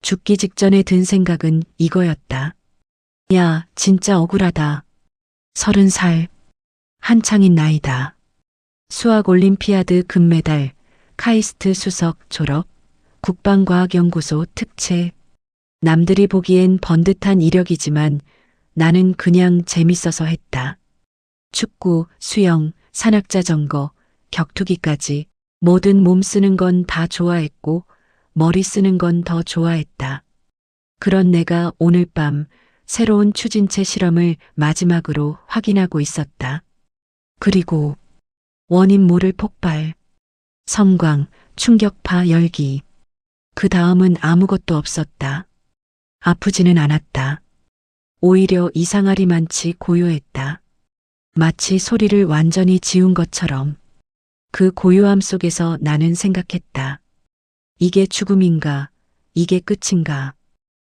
죽기 직전에 든 생각은 이거였다. 야, 진짜 억울하다. 30살. 한창인 나이다. 수학 올림피아드 금메달, 카이스트 수석 졸업, 국방과학연구소 특채. 남들이 보기엔 번듯한 이력이지만 나는 그냥 재밌어서 했다. 축구, 수영, 산악자전거, 격투기까지 뭐든 몸 쓰는 건 다 좋아했고 머리 쓰는 건 더 좋아했다. 그런 내가 오늘 밤 새로운 추진체 실험을 마지막으로 확인하고 있었다. 그리고 원인 모를 폭발, 섬광, 충격파 열기. 그 다음은 아무것도 없었다. 아프지는 않았다. 오히려 이상하리만치 고요했다. 마치 소리를 완전히 지운 것처럼. 그 고요함 속에서 나는 생각했다. 이게 죽음인가? 이게 끝인가?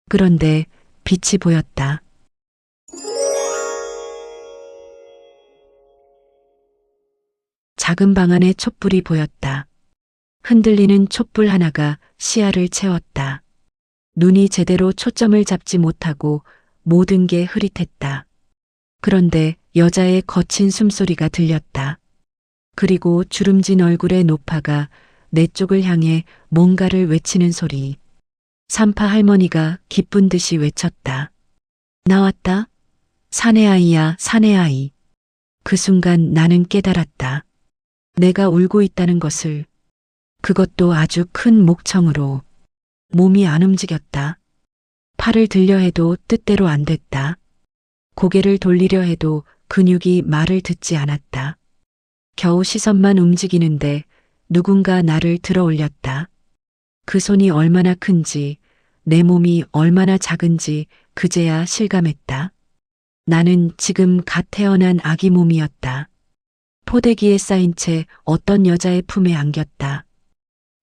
그런데 빛이 보였다. 작은 방 안에 촛불이 보였다. 흔들리는 촛불 하나가 시야를 채웠다. 눈이 제대로 초점을 잡지 못하고 모든 게 흐릿했다. 그런데 여자의 거친 숨소리가 들렸다. 그리고 주름진 얼굴의 노파가 내 쪽을 향해 뭔가를 외치는 소리. 산파 할머니가 기쁜 듯이 외쳤다. 나왔다. 사내아이야, 사내아이. 그 순간 나는 깨달았다. 내가 울고 있다는 것을. 그것도 아주 큰 목청으로. 몸이 안 움직였다. 팔을 들려 해도 뜻대로 안 됐다. 고개를 돌리려 해도 근육이 말을 듣지 않았다. 겨우 시선만 움직이는데 누군가 나를 들어 올렸다. 그 손이 얼마나 큰지, 내 몸이 얼마나 작은지 그제야 실감했다. 나는 지금 갓 태어난 아기 몸이었다. 포대기에 쌓인 채 어떤 여자의 품에 안겼다.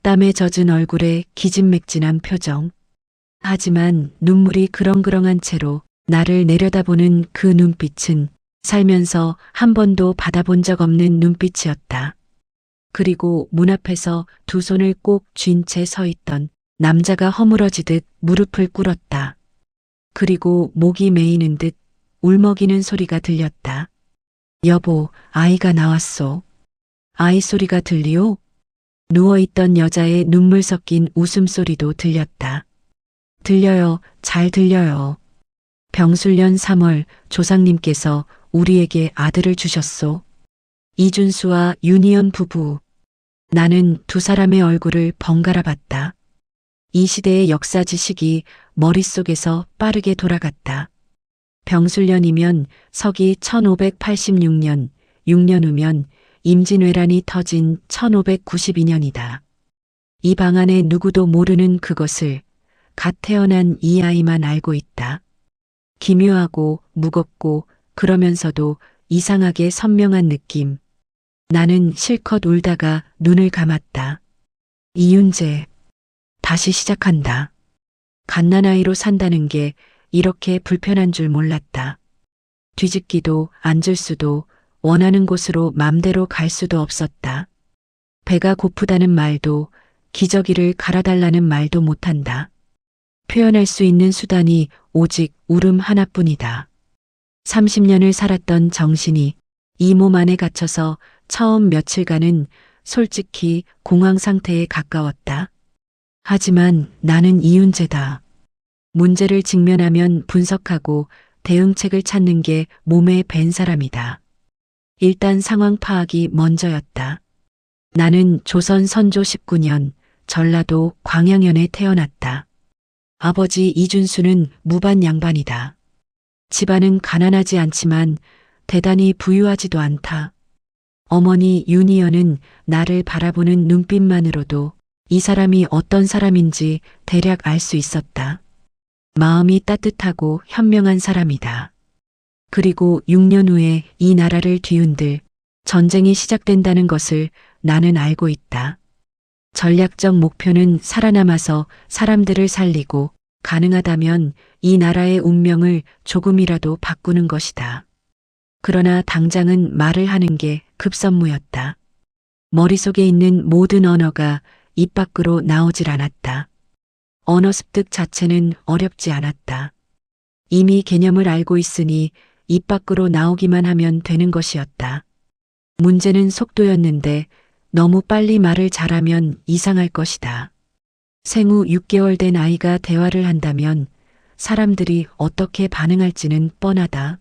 땀에 젖은 얼굴에 기진맥진한 표정. 하지만 눈물이 그렁그렁한 채로 나를 내려다보는 그 눈빛은 살면서 한 번도 받아본 적 없는 눈빛이었다. 그리고 문 앞에서 두 손을 꼭 쥔 채 서 있던 남자가 허물어지듯 무릎을 꿇었다. 그리고 목이 메이는 듯 울먹이는 소리가 들렸다. 여보, 아이가 나왔소. 아이 소리가 들리오? 누워있던 여자의 눈물 섞인 웃음소리도 들렸다. 들려요, 잘 들려요. 병술년 3월 조상님께서 우리에게 아들을 주셨소. 이준수와 윤희연 부부. 나는 두 사람의 얼굴을 번갈아 봤다. 이 시대의 역사 지식이 머릿속에서 빠르게 돌아갔다. 병술년이면 서기 1586년, 6년 후면 임진왜란이 터진 1592년이다. 이 방 안에 누구도 모르는 그것을 갓 태어난 이 아이만 알고 있다. 기묘하고 무겁고 그러면서도 이상하게 선명한 느낌. 나는 실컷 울다가 눈을 감았다. 이윤재. 다시 시작한다. 갓난아이로 산다는 게 이렇게 불편한 줄 몰랐다. 뒤집기도 앉을 수도 원하는 곳으로 맘대로 갈 수도 없었다. 배가 고프다는 말도 기저귀를 갈아달라는 말도 못한다. 표현할 수 있는 수단이 오직 울음 하나뿐이다. 30년을 살았던 정신이 이 몸 안에 갇혀서 처음 며칠간은 솔직히 공황 상태에 가까웠다. 하지만 나는 이윤재다. 문제를 직면하면 분석하고 대응책을 찾는 게 몸에 밴 사람이다. 일단 상황 파악이 먼저였다. 나는 조선 선조 19년 전라도 광양현에 태어났다. 아버지 이준수는 무반 양반이다. 집안은 가난하지 않지만 대단히 부유하지도 않다. 어머니 윤희연은 나를 바라보는 눈빛만으로도 이 사람이 어떤 사람인지 대략 알 수 있었다. 마음이 따뜻하고 현명한 사람이다. 그리고 6년 후에 이 나라를 뒤흔들 전쟁이 시작된다는 것을 나는 알고 있다. 전략적 목표는 살아남아서 사람들을 살리고 가능하다면 이 나라의 운명을 조금이라도 바꾸는 것이다. 그러나 당장은 말을 하는 게 급선무였다. 머릿속에 있는 모든 언어가 입 밖으로 나오질 않았다. 언어 습득 자체는 어렵지 않았다. 이미 개념을 알고 있으니 입 밖으로 나오기만 하면 되는 것이었다. 문제는 속도였는데 너무 빨리 말을 잘하면 이상할 것이다. 생후 6개월 된 아이가 대화를 한다면 사람들이 어떻게 반응할지는 뻔하다.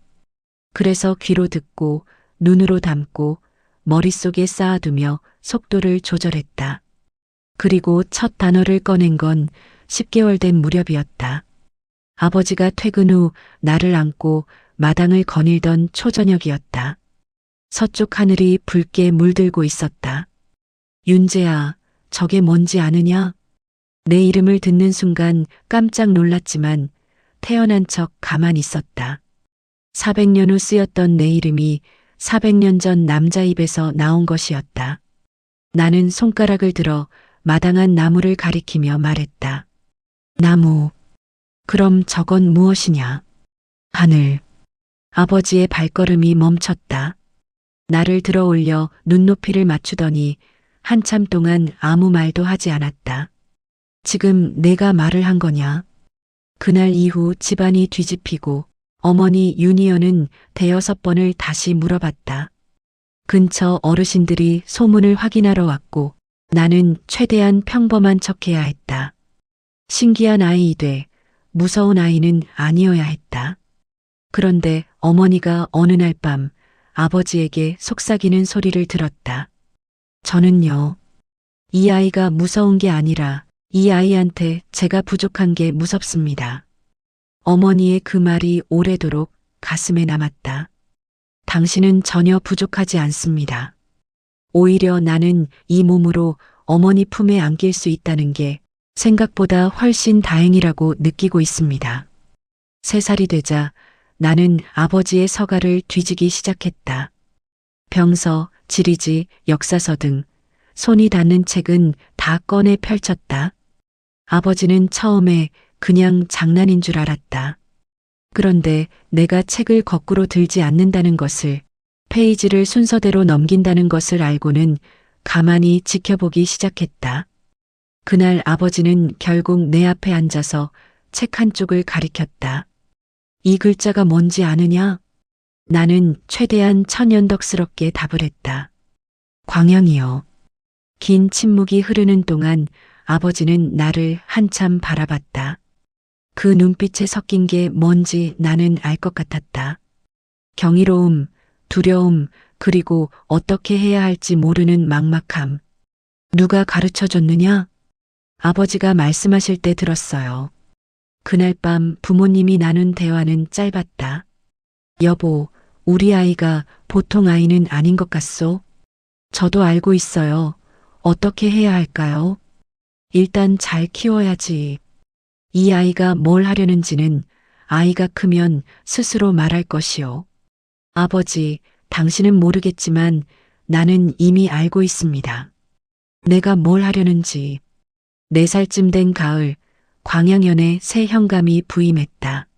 그래서 귀로 듣고 눈으로 담고 머릿속에 쌓아두며 속도를 조절했다. 그리고 첫 단어를 꺼낸 건 10개월 된 무렵이었다. 아버지가 퇴근 후 나를 안고 마당을 거닐던 초저녁이었다. 서쪽 하늘이 붉게 물들고 있었다. 윤재야, 저게 뭔지 아느냐? 내 이름을 듣는 순간 깜짝 놀랐지만 태어난 척 가만히 있었다. 400년 후 쓰였던 내 이름이 400년 전 남자 입에서 나온 것이었다. 나는 손가락을 들어 마당한 나무를 가리키며 말했다. 나무. 그럼 저건 무엇이냐? 하늘. 아버지의 발걸음이 멈췄다. 나를 들어 올려 눈높이를 맞추더니 한참 동안 아무 말도 하지 않았다. 지금 내가 말을 한 거냐? 그날 이후 집안이 뒤집히고 어머니 윤희연은 대여섯 번을 다시 물어봤다. 근처 어르신들이 소문을 확인하러 왔고 나는 최대한 평범한 척해야 했다. 신기한 아이이되 무서운 아이는 아니어야 했다. 그런데 어머니가 어느 날 밤 아버지에게 속삭이는 소리를 들었다. 저는요, 이 아이가 무서운 게 아니라 이 아이한테 제가 부족한 게 무섭습니다. 어머니의 그 말이 오래도록 가슴에 남았다. 당신은 전혀 부족하지 않습니다. 오히려 나는 이 몸으로 어머니 품에 안길 수 있다는 게 생각보다 훨씬 다행이라고 느끼고 있습니다. 3살이 되자 나는 아버지의 서가를 뒤지기 시작했다. 병서, 지리지, 역사서 등 손이 닿는 책은 다 꺼내 펼쳤다. 아버지는 처음에 그냥 장난인 줄 알았다. 그런데 내가 책을 거꾸로 들지 않는다는 것을, 페이지를 순서대로 넘긴다는 것을 알고는 가만히 지켜보기 시작했다. 그날 아버지는 결국 내 앞에 앉아서 책 한쪽을 가리켰다. 이 글자가 뭔지 아느냐? 나는 최대한 천연덕스럽게 답을 했다. 광양이요. 긴 침묵이 흐르는 동안 아버지는 나를 한참 바라봤다. 그 눈빛에 섞인 게 뭔지 나는 알 것 같았다. 경이로움, 두려움, 그리고 어떻게 해야 할지 모르는 막막함. 누가 가르쳐 줬느냐? 아버지가 말씀하실 때 들었어요. 그날 밤 부모님이 나눈 대화는 짧았다. 여보, 우리 아이가 보통 아이는 아닌 것 같소? 저도 알고 있어요. 어떻게 해야 할까요? 일단 잘 키워야지. 이 아이가 뭘 하려는지는 아이가 크면 스스로 말할 것이요. 아버지, 당신은 모르겠지만 나는 이미 알고 있습니다. 내가 뭘 하려는지. 4살쯤 된 가을, 광양연에 새 현감이 부임했다.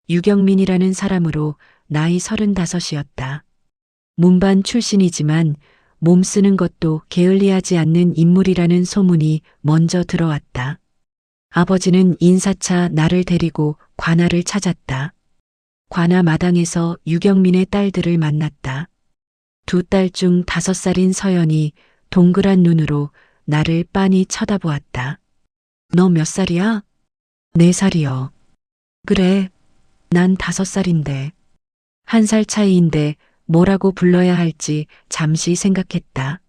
유경민이라는 사람으로 나이 35이었다. 문반 출신이지만 몸 쓰는 것도 게을리하지 않는 인물이라는 소문이 먼저 들어왔다. 아버지는 인사차 나를 데리고 관아를 찾았다. 관아 마당에서 유경민의 딸들을 만났다. 2딸 중 5살인 서연이 동그란 눈으로 나를 빤히 쳐다보았다. 너 몇 살이야? 4살이요. 그래, 난 5살인데. 1살 차이인데 뭐라고 불러야 할지 잠시 생각했다.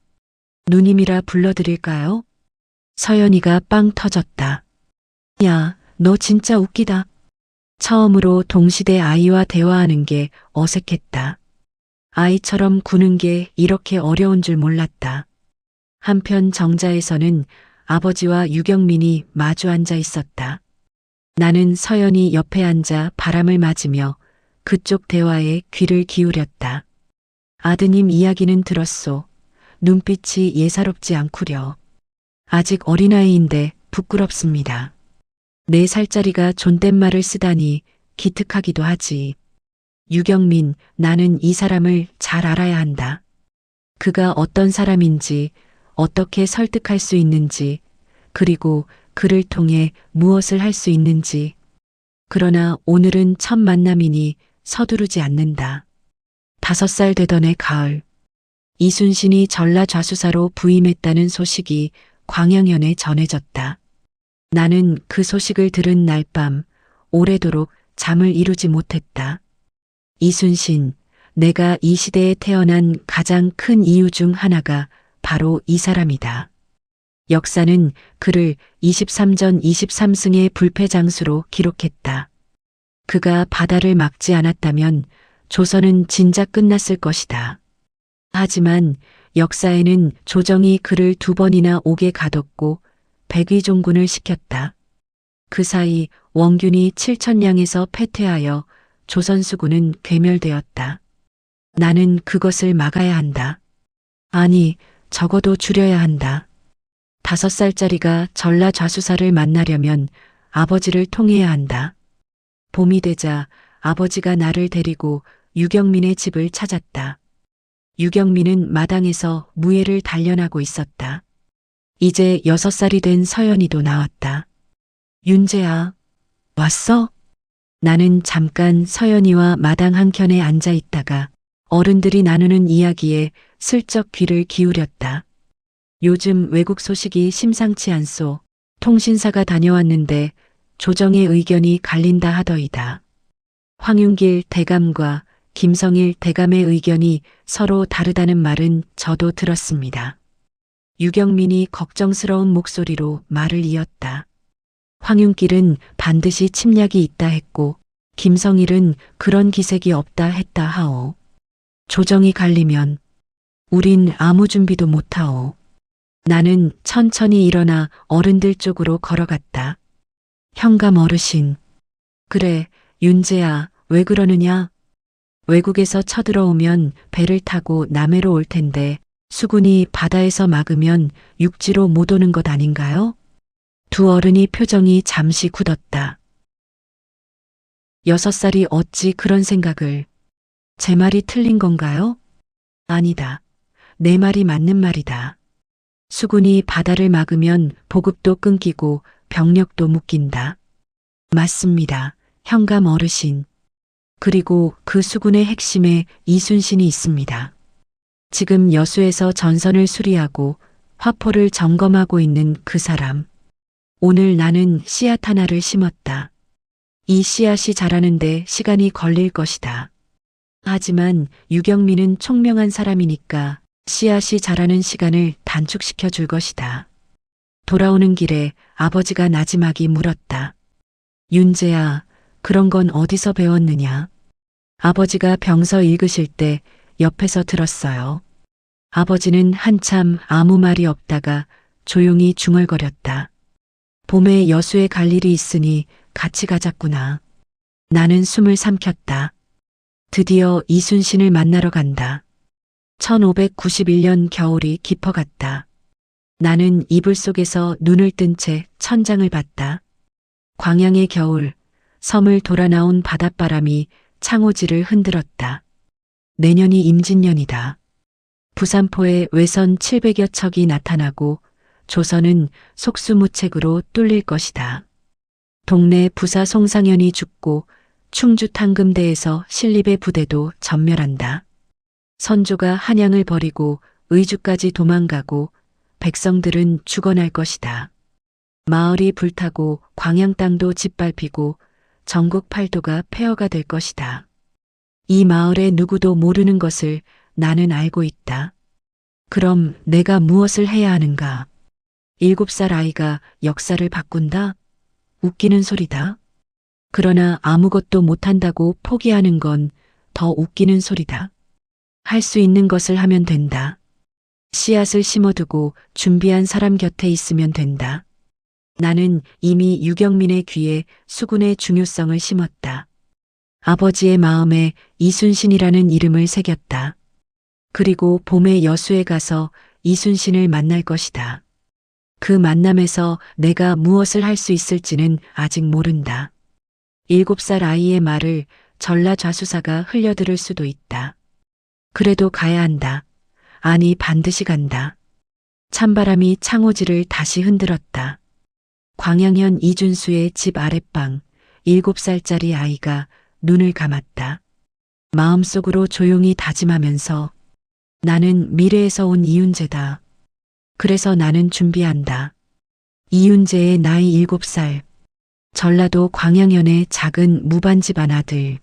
누님이라 불러드릴까요? 서연이가 빵 터졌다. 야, 너 진짜 웃기다. 처음으로 동시대 아이와 대화하는 게 어색했다. 아이처럼 구는 게 이렇게 어려운 줄 몰랐다. 한편 정자에서는 아버지와 유경민이 마주 앉아 있었다. 나는 서연이 옆에 앉아 바람을 맞으며 그쪽 대화에 귀를 기울였다. 아드님 이야기는 들었소. 눈빛이 예사롭지 않구려. 아직 어린아이인데 부끄럽습니다. 4살짜리가 존댓말을 쓰다니 기특하기도 하지. 유경민, 나는 이 사람을 잘 알아야 한다. 그가 어떤 사람인지, 어떻게 설득할 수 있는지, 그리고 그를 통해 무엇을 할 수 있는지. 그러나 오늘은 첫 만남이니 서두르지 않는다. 5살 되던 해 가을, 이순신이 전라좌수사로 부임했다는 소식이 광양현에 전해졌다. 나는 그 소식을 들은 날 밤 오래도록 잠을 이루지 못했다. 이순신, 내가 이 시대에 태어난 가장 큰 이유 중 하나가 바로 이 사람이다. 역사는 그를 23전 23승의 불패장수로 기록했다. 그가 바다를 막지 않았다면 조선은 진작 끝났을 것이다. 하지만 역사에는 조정이 그를 2번이나 옥에 가뒀고 백의종군을 시켰다. 그 사이 원균이 7천량에서 패퇴하여 조선수군은 괴멸되었다. 나는 그것을 막아야 한다. 아니, 적어도 줄여야 한다. 5살짜리가 전라좌수사를 만나려면 아버지를 통해야 한다. 봄이 되자 아버지가 나를 데리고 유경민의 집을 찾았다. 유경민은 마당에서 무예를 단련하고 있었다. 이제 6살이 된 서연이도 나왔다. 윤재야, 왔어? 나는 잠깐 서연이와 마당 한켠에 앉아 있다가 어른들이 나누는 이야기에 슬쩍 귀를 기울였다. 요즘 외국 소식이 심상치 않소. 통신사가 다녀왔는데 조정의 의견이 갈린다 하더이다. 황윤길 대감과 김성일 대감의 의견이 서로 다르다는 말은 저도 들었습니다. 유경민이 걱정스러운 목소리로 말을 이었다. 황윤길은 반드시 침략이 있다 했고 김성일은 그런 기색이 없다 했다 하오. 조정이 갈리면 우린 아무 준비도 못하오. 나는 천천히 일어나 어른들 쪽으로 걸어갔다. 현감 어르신. 그래, 윤재야, 왜 그러느냐? 외국에서 쳐들어오면 배를 타고 남해로 올 텐데 수군이 바다에서 막으면 육지로 못 오는 것 아닌가요? 두 어른이 표정이 잠시 굳었다. 6살이 어찌 그런 생각을. 제 말이 틀린 건가요? 아니다. 내 말이 맞는 말이다. 수군이 바다를 막으면 보급도 끊기고 병력도 묶인다. 맞습니다. 현감 어르신. 그리고 그 수군의 핵심에 이순신이 있습니다. 지금 여수에서 전선을 수리하고 화포를 점검하고 있는 그 사람. 오늘 나는 씨앗 하나를 심었다. 이 씨앗이 자라는데 시간이 걸릴 것이다. 하지만 유경민은 총명한 사람이니까 씨앗이 자라는 시간을 단축시켜 줄 것이다. 돌아오는 길에 아버지가 나지막이 물었다. 윤재야, 그런 건 어디서 배웠느냐? 아버지가 병서 읽으실 때 옆에서 들었어요. 아버지는 한참 아무 말이 없다가 조용히 중얼거렸다. 봄에 여수에 갈 일이 있으니 같이 가자꾸나. 나는 숨을 삼켰다. 드디어 이순신을 만나러 간다. 1591년 겨울이 깊어갔다. 나는 이불 속에서 눈을 뜬 채 천장을 봤다. 광양의 겨울, 섬을 돌아 나온 바닷바람이 창호지를 흔들었다. 내년이 임진년이다. 부산포에 외선 700여 척이 나타나고 조선은 속수무책으로 뚫릴 것이다. 동네 부사 송상현이 죽고 충주 탕금대에서 신립의 부대도 전멸한다. 선조가 한양을 버리고 의주까지 도망가고 백성들은 죽어날 것이다. 마을이 불타고 광양 땅도 짓밟히고 전국 팔도가 폐허가 될 것이다. 이 마을의 누구도 모르는 것을 나는 알고 있다. 그럼 내가 무엇을 해야 하는가? 7살 아이가 역사를 바꾼다? 웃기는 소리다. 그러나 아무것도 못한다고 포기하는 건 더 웃기는 소리다. 할 수 있는 것을 하면 된다. 씨앗을 심어두고 준비한 사람 곁에 있으면 된다. 나는 이미 유경민의 귀에 수군의 중요성을 심었다. 아버지의 마음에 이순신이라는 이름을 새겼다. 그리고 봄에 여수에 가서 이순신을 만날 것이다. 그 만남에서 내가 무엇을 할 수 있을지는 아직 모른다. 7살 아이의 말을 전라좌수사가 흘려들을 수도 있다. 그래도 가야 한다. 아니, 반드시 간다. 찬바람이 창호지를 다시 흔들었다. 광양현 이준수의 집 아랫방 7살짜리 아이가 눈을 감았다. 마음속으로 조용히 다짐하면서 나는 미래에서 온 이윤재다. 그래서 나는 준비한다. 이윤재의 나이 7살. 전라도 광양현의 작은 무반집안 아들.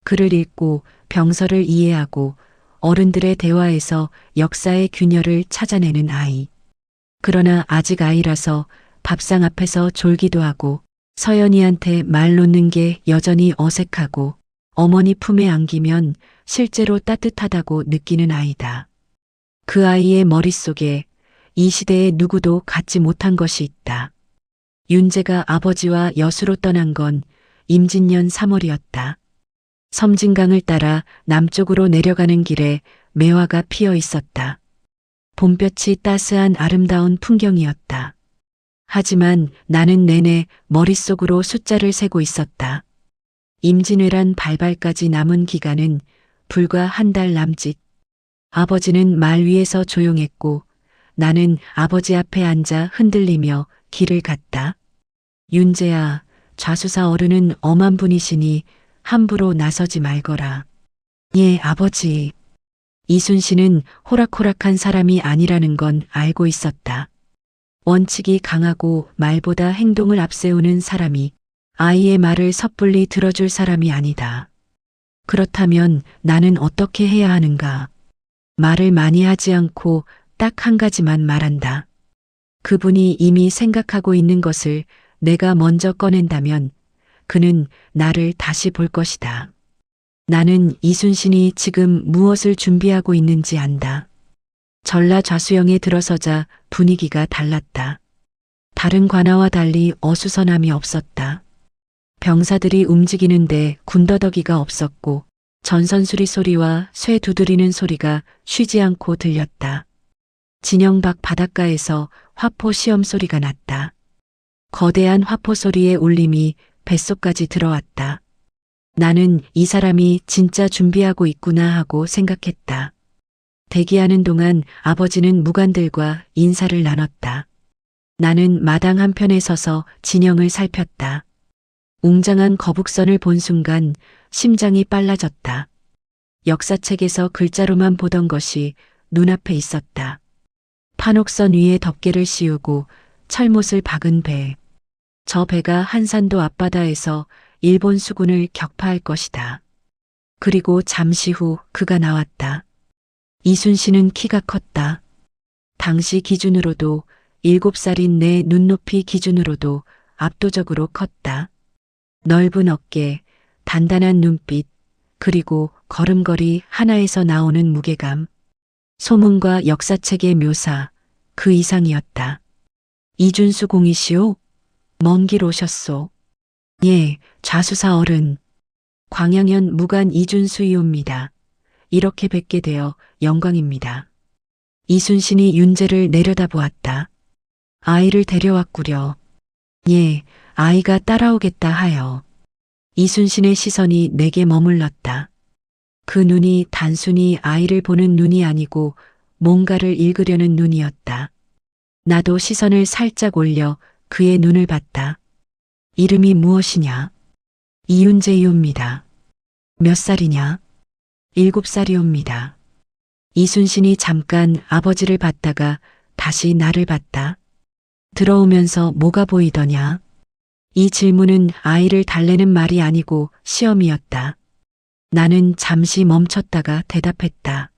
글을 읽고 병설을 이해하고 어른들의 대화에서 역사의 균열을 찾아내는 아이. 그러나 아직 아이라서 밥상 앞에서 졸기도 하고 서연이한테 말 놓는 게 여전히 어색하고 어머니 품에 안기면 실제로 따뜻하다고 느끼는 아이다. 그 아이의 머릿속에 이 시대의 누구도 갖지 못한 것이 있다. 윤재가 아버지와 여수로 떠난 건 임진년 3월이었다. 섬진강을 따라 남쪽으로 내려가는 길에 매화가 피어 있었다. 봄볕이 따스한 아름다운 풍경이었다. 하지만 나는 내내 머릿속으로 숫자를 세고 있었다. 임진왜란 발발까지 남은 기간은 불과 한 달 남짓. 아버지는 말 위에서 조용했고 나는 아버지 앞에 앉아 흔들리며 길을 갔다. 윤재야, 좌수사 어른은 엄한 분이시니 함부로 나서지 말거라. 예, 아버지. 이순신은 호락호락한 사람이 아니라는 건 알고 있었다. 원칙이 강하고 말보다 행동을 앞세우는 사람이 아이의 말을 섣불리 들어줄 사람이 아니다. 그렇다면 나는 어떻게 해야 하는가? 말을 많이 하지 않고 딱 한 가지만 말한다. 그분이 이미 생각하고 있는 것을 내가 먼저 꺼낸다면 그는 나를 다시 볼 것이다. 나는 이순신이 지금 무엇을 준비하고 있는지 안다. 전라좌수영에 들어서자 분위기가 달랐다. 다른 관아와 달리 어수선함이 없었다. 병사들이 움직이는데 군더더기가 없었고 전선수리 소리와 쇠 두드리는 소리가 쉬지 않고 들렸다. 진영 밖 바닷가에서 화포 시험 소리가 났다. 거대한 화포 소리의 울림이 뱃속까지 들어왔다. 나는 이 사람이 진짜 준비하고 있구나 하고 생각했다. 대기하는 동안 아버지는 무관들과 인사를 나눴다. 나는 마당 한편에 서서 진영을 살폈다. 웅장한 거북선을 본 순간 심장이 빨라졌다. 역사책에서 글자로만 보던 것이 눈앞에 있었다. 판옥선 위에 덮개를 씌우고 철못을 박은 배. 저 배가 한산도 앞바다에서 일본 수군을 격파할 것이다. 그리고 잠시 후 그가 나왔다. 이순신은 키가 컸다. 당시 기준으로도 7살인 내 눈높이 기준으로도 압도적으로 컸다. 넓은 어깨, 단단한 눈빛, 그리고 걸음걸이 하나에서 나오는 무게감. 소문과 역사책의 묘사, 그 이상이었다. 이준수 공이시오? 먼 길 오셨소. 예, 좌수사 어른. 광양현 무관 이준수이옵니다. 이렇게 뵙게 되어 영광입니다. 이순신이 윤재를 내려다보았다. 아이를 데려왔구려. 예, 아이가 따라오겠다 하여. 이순신의 시선이 내게 머물렀다. 그 눈이 단순히 아이를 보는 눈이 아니고 뭔가를 읽으려는 눈이었다. 나도 시선을 살짝 올려 그의 눈을 봤다. 이름이 무엇이냐? 이윤재이옵니다. 몇 살이냐? 7살이옵니다. 이순신이 잠깐 아버지를 봤다가 다시 나를 봤다. 들어오면서 뭐가 보이더냐? 이 질문은 아이를 달래는 말이 아니고 시험이었다. 나는 잠시 멈췄다가 대답했다.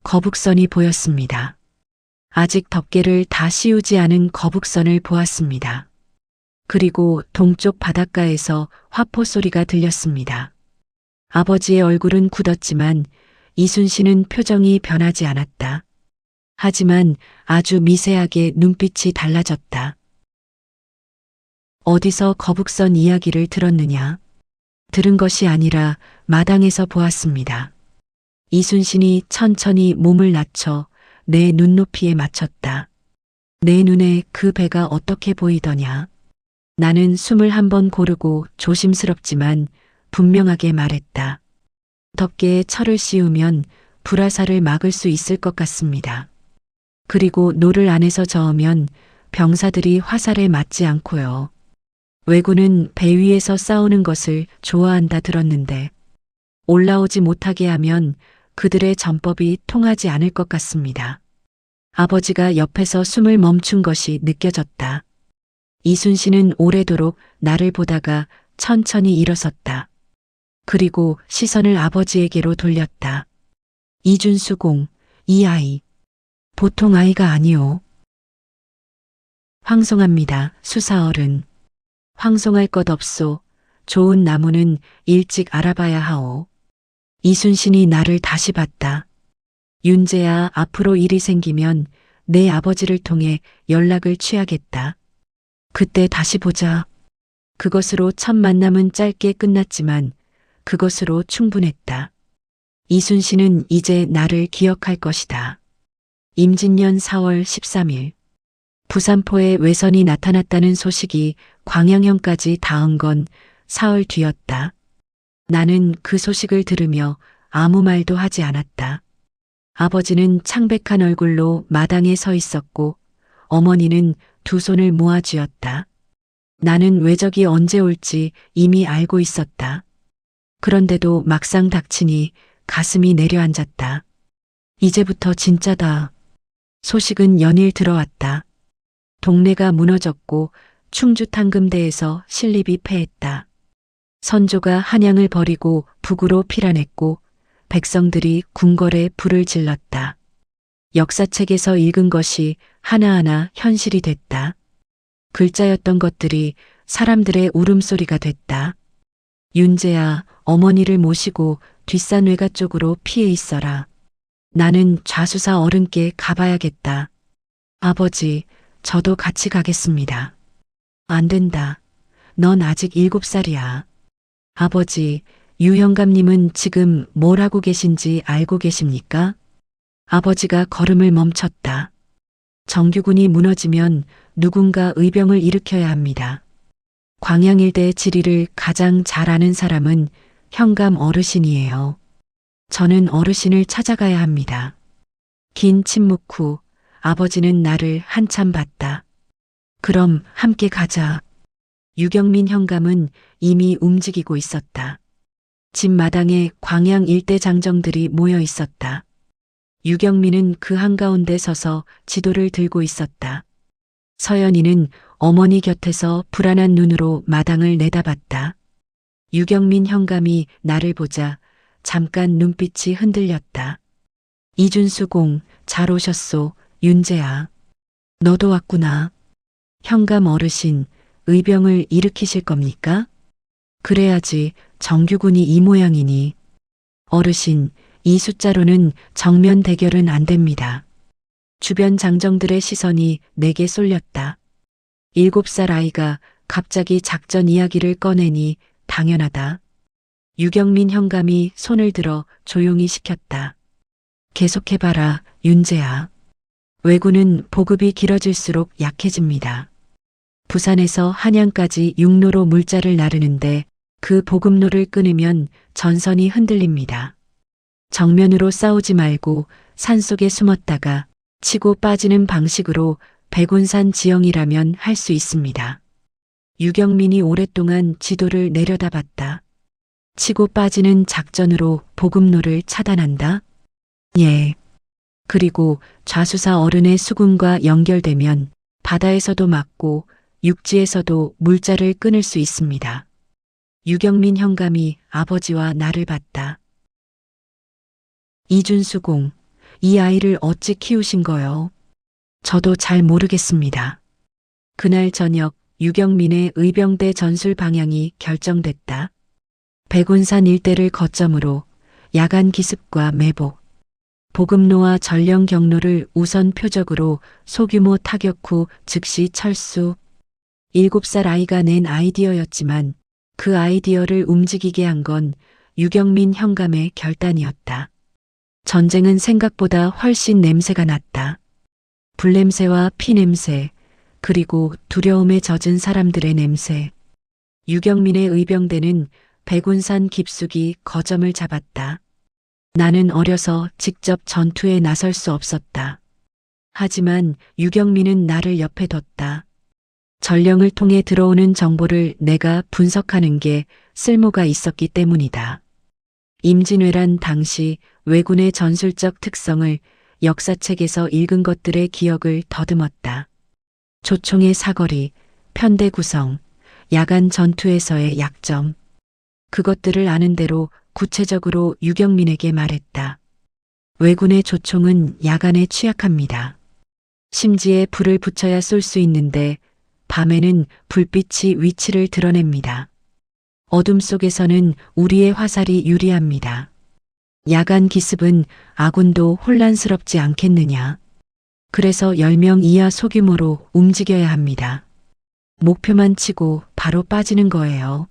거북선이 보였습니다. 아직 덮개를 다 씌우지 않은 거북선을 보았습니다. 그리고 동쪽 바닷가에서 화포 소리가 들렸습니다. 아버지의 얼굴은 굳었지만 이순신은 표정이 변하지 않았다. 하지만 아주 미세하게 눈빛이 달라졌다. 어디서 거북선 이야기를 들었느냐? 들은 것이 아니라 마당에서 보았습니다. 이순신이 천천히 몸을 낮춰 내 눈높이에 맞췄다. 내 눈에 그 배가 어떻게 보이더냐? 나는 숨을 한번 고르고 조심스럽지만 분명하게 말했다. 덮개에 철을 씌우면 불화살을 막을 수 있을 것 같습니다. 그리고 노를 안에서 저으면 병사들이 화살에 맞지 않고요. 왜군은 배 위에서 싸우는 것을 좋아한다 들었는데 올라오지 못하게 하면 그들의 전법이 통하지 않을 것 같습니다. 아버지가 옆에서 숨을 멈춘 것이 느껴졌다. 이순신은 오래도록 나를 보다가 천천히 일어섰다. 그리고 시선을 아버지에게로 돌렸다. 이준수 공, 이 아이. 보통 아이가 아니오. 황송합니다, 수사어른. 황송할 것 없소. 좋은 나무는 일찍 알아봐야 하오. 이순신이 나를 다시 봤다. 윤재야, 앞으로 일이 생기면 내 아버지를 통해 연락을 취하겠다. 그때 다시 보자. 그것으로 첫 만남은 짧게 끝났지만 그것으로 충분했다. 이순신은 이제 나를 기억할 것이다. 임진년 4월 13일. 부산포에 외선이 나타났다는 소식이 광양현까지 닿은 건 사흘 뒤였다. 나는 그 소식을 들으며 아무 말도 하지 않았다. 아버지는 창백한 얼굴로 마당에 서 있었고 어머니는 두 손을 모아 쥐었다. 나는 외적이 언제 올지 이미 알고 있었다. 그런데도 막상 닥치니 가슴이 내려앉았다. 이제부터 진짜다. 소식은 연일 들어왔다. 동네가 무너졌고 충주 탕금대에서 신립이 패했다. 선조가 한양을 버리고 북으로 피란했고 백성들이 궁궐에 불을 질렀다. 역사책에서 읽은 것이 하나하나 현실이 됐다. 글자였던 것들이 사람들의 울음소리가 됐다. 윤재야, 어머니를 모시고 뒷산 외가 쪽으로 피해 있어라. 나는 좌수사 어른께 가봐야겠다. 아버지, 저도 같이 가겠습니다. 안 된다. 넌 아직 7살이야. 아버지, 유형감님은 지금 뭘 하고 계신지 알고 계십니까? 아버지가 걸음을 멈췄다. 정규군이 무너지면 누군가 의병을 일으켜야 합니다. 광양일대 지리를 가장 잘 아는 사람은 현감 어르신이에요. 저는 어르신을 찾아가야 합니다. 긴 침묵 후 아버지는 나를 한참 봤다. 그럼 함께 가자. 유경민 현감은 이미 움직이고 있었다. 집 마당에 광양 일대 장정들이 모여 있었다. 유경민은 그 한가운데 서서 지도를 들고 있었다. 서연이는 어머니 곁에서 불안한 눈으로 마당을 내다봤다. 유경민 현감이 나를 보자 잠깐 눈빛이 흔들렸다. 이준수 공, 잘 오셨소, 윤재야. 너도 왔구나. 현감 어르신, 의병을 일으키실 겁니까? 그래야지 정규군이 이 모양이니. 어르신, 이 숫자로는 정면 대결은 안 됩니다. 주변 장정들의 시선이 내게 쏠렸다. 7살 아이가 갑자기 작전 이야기를 꺼내니 당연하다. 유경민 현감이 손을 들어 조용히 시켰다. 계속해봐라, 윤재야. 왜군은 보급이 길어질수록 약해집니다. 부산에서 한양까지 육로로 물자를 나르는데 그 보급로를 끊으면 전선이 흔들립니다. 정면으로 싸우지 말고 산속에 숨었다가 치고 빠지는 방식으로 백운산 지형이라면 할 수 있습니다. 유경민이 오랫동안 지도를 내려다봤다. 치고 빠지는 작전으로 보급로를 차단한다? 예. 그리고 좌수사 어른의 수군과 연결되면 바다에서도 막고 육지에서도 물자를 끊을 수 있습니다. 유경민 현감이 아버지와 나를 봤다. 이준수 공, 이 아이를 어찌 키우신 거요? 저도 잘 모르겠습니다. 그날 저녁 유경민의 의병대 전술 방향이 결정됐다. 백운산 일대를 거점으로 야간 기습과 매복, 보급로와 전령 경로를 우선 표적으로 소규모 타격 후 즉시 철수. 7살 아이가 낸 아이디어였지만 그 아이디어를 움직이게 한 건 유경민 현감의 결단이었다. 전쟁은 생각보다 훨씬 냄새가 났다. 불냄새와 피냄새, 그리고 두려움에 젖은 사람들의 냄새. 유경민의 의병대는 백운산 깊숙이 거점을 잡았다. 나는 어려서 직접 전투에 나설 수 없었다. 하지만 유경민은 나를 옆에 뒀다. 전령을 통해 들어오는 정보를 내가 분석하는 게 쓸모가 있었기 때문이다. 임진왜란 당시 왜군의 전술적 특성을 역사책에서 읽은 것들의 기억을 더듬었다. 조총의 사거리, 편대 구성, 야간 전투에서의 약점. 그것들을 아는 대로 구체적으로 유경민에게 말했다. 왜군의 조총은 야간에 취약합니다. 심지에 불을 붙여야 쏠 수 있는데 밤에는 불빛이 위치를 드러냅니다. 어둠 속에서는 우리의 화살이 유리합니다. 야간 기습은 아군도 혼란스럽지 않겠느냐. 그래서 10명 이하 소규모로 움직여야 합니다. 목표만 치고 바로 빠지는 거예요.